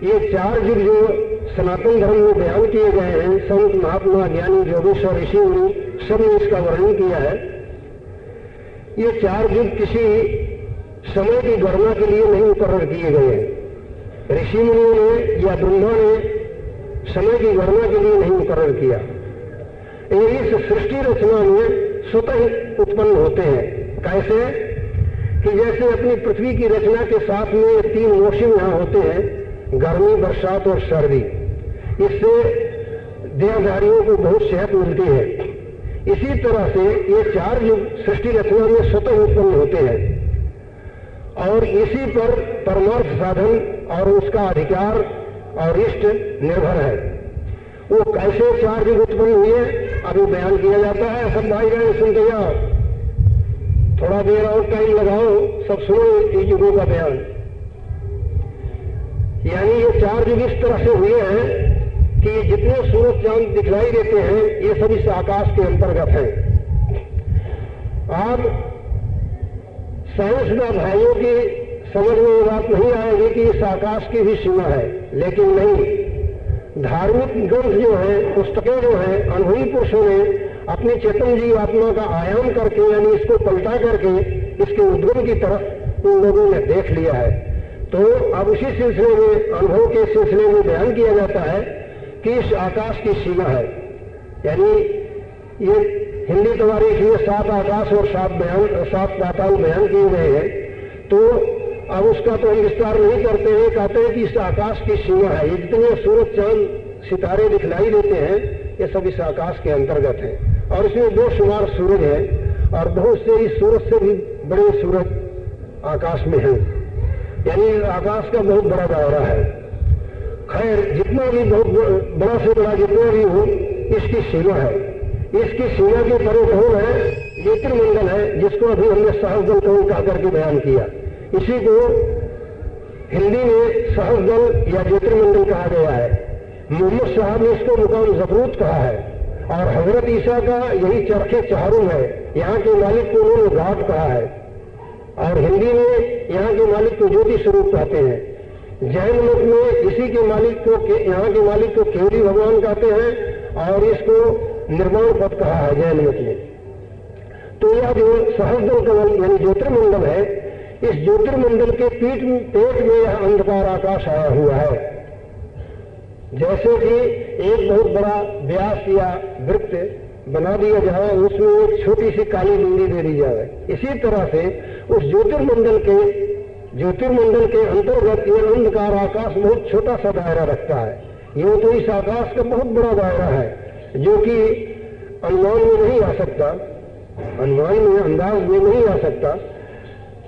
ये 4 युग जो सनातन धर्म में बयान किए गए हैं, संत महात्मा ज्ञानी योगेश्वर ऋषि मुनि सब ने इसका वर्णन किया है। ये 4 युग किसी समय की गणना के लिए नहीं मुकर्रर किए गए हैं। ऋषि मुनियों ने या ब्रह्मा ने समय की गणना के लिए नहीं मुकर्रर किया। ये इस सृष्टि रचना में स्वतः उत्पन्न होते हैं। कैसे कि जैसे अपनी पृथ्वी की रचना के साथ में 3 मौसम यहाँ होते हैं, गर्मी, बरसात और सर्दी। इससे देहधारियों को बहुत सेहत मिलती है। इसी तरह से ये 4 युग सृष्टि रचना में स्वतः उत्पन्न होते हैं और इसी पर परमार्थ साधन और उसका अधिकार और इष्ट निर्भर है। वो कैसे 4 युग उत्पन्न हुए अभी बयान किया जाता है। सब भाई बहन सुनते जाओ, थोड़ा देर और टाइम लगाओ, सब सुनो इस युगों का बयान। यानी ये चार युग इस तरह से हुए हैं कि जितने सूरज चांद दिखलाई देते हैं ये सब इस आकाश के अंतर्गत हैं। अब साइंसदान भाइयों की समझ में ये बात नहीं आएगी कि इस आकाश की भी सीमा है, लेकिन नहीं, धार्मिक ग्रंथ जो है, पुस्तकें जो हैं, अनुभवी पुरुषों ने अपनी चेतन जीव आत्मा का आयाम करके यानी इसको पलटा करके इसके उद्गम की तरफ उन लोगों ने देख लिया है। तो अब उसी सिलसिले में, अनुभव के सिलसिले में बयान किया जाता है कि इस आकाश की सीमा है। यानी ये हिंदी तवारीख में 7 आकाश और 7 पाताल बयान किए गए हैं। तो अब उसका तो हम विस्तार नहीं करते हैं, कहते हैं कि इस आकाश की सीमा है। ये जितने सूरज चांद सितारे दिखलाई देते हैं ये सब इस आकाश के अंतर्गत है। और इसमें बेशुमार सूरज हैं और बहुत से इस सूरज से भी बड़े सूरज आकाश में हैं। यानी आकाश का बहुत बड़ा दायरा है। खैर, जितना भी बहुत बड़ा से बड़ा जितना भी हो, इसकी सीमा है। इसकी सीमा के परे कौन है? ज्योतिर्मंडल है, जिसको अभी हमने सहस्रदल कौन कह करके बयान किया। इसी को हिंदी में सहस्रदल या ज्योतिर्मंडल कहा गया है। मोहम्मद साहब ने इसको मुकाम ज़बरूत कहा है और हजरत ईसा का यही चरखे चहारुम है। यहाँ के मालिक को उन्होंने घाट कहा है और हिंदी में यहाँ के मालिक को ज्योति स्वरूप कहते हैं। जैन मत में इसी के मालिक को, यहाँ के मालिक को केवली भगवान कहते हैं और इसको निर्माण पद कहा है जैन मत में। तो यह जो सहस्रदल कमल यानी ज्योतिर्मंडल है, इस ज्योतिर्मंडल के पेट में यह अंधकार आकाश आया हुआ है। जैसे कि एक बहुत बड़ा व्यास या वृत्त बना दिया जाए, उसमें एक छोटी सी काली बिंदी दे दी जाए, इसी तरह से उस ज्योतिर्मंडल के अंतर्गत यह अंधकार आकाश बहुत छोटा सा दायरा रखता है। ये तो इस आकाश का बहुत बड़ा दायरा है जो कि अनुमान में नहीं आ सकता, अनुमान में अंदाज में नहीं आ सकता।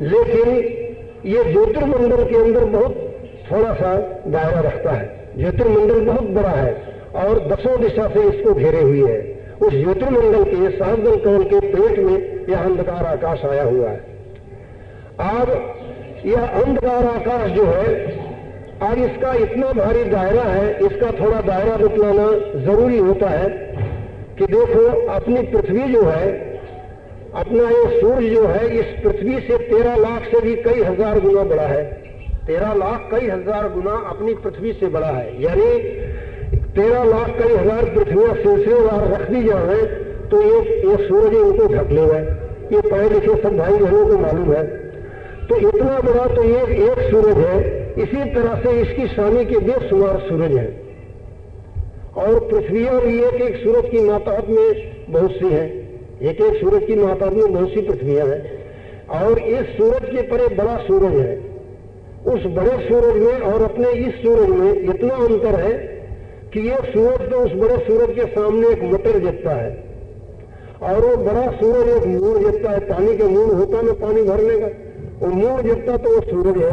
लेकिन ये ज्योतिर्मंडल के अंदर बहुत थोड़ा सा दायरा रखता है। ज्योतिर्मंडल बहुत बड़ा है और 10 दिशा से इसको घेरे हुए है। उस ज्योतिर्मंडल के सहस्रदल कमल के पेट में यह अंधकार आकाश आया हुआ है। अब यह अंधकार आकाश जो है, अब इसका इतना भारी दायरा है, इसका थोड़ा दायरा बतलाना जरूरी होता है कि देखो, अपनी पृथ्वी जो है, अपना ये सूर्य जो है, इस पृथ्वी से 13 लाख से भी कई हजार गुना बड़ा है। 13 लाख कई हजार गुना अपनी पृथ्वी से बड़ा है। यानी 13 लाख कई हजार पृथ्वियां सिलसिलेवार रख दी जाए तो ये सूरज इनको ढक लेगा। ये पढ़े लिखे सब भाई बहनों को मालूम है। तो इतना बड़ा तो ये एक सूरज है। इसी तरह से इसकी शानी के बेशुमार सूरज है और पृथ्वियां भी एक सूरज की माताहत में बहुत सी हैं। एक सूरज की माताहत में बहुत सी पृथ्वियां हैं और इस सूरज के परे बड़ा सूरज है। उस बड़े सूरज में और अपने इस सूरज में इतना अंतर है कि ये सूरज तो उस बड़े सूरज के सामने एक मटर जैसा है और वो बड़ा सूरज एक मूड जैसा है। पानी के मूड होता ना पानी भरने का, वो मूड जैसा तो वो सूरज है।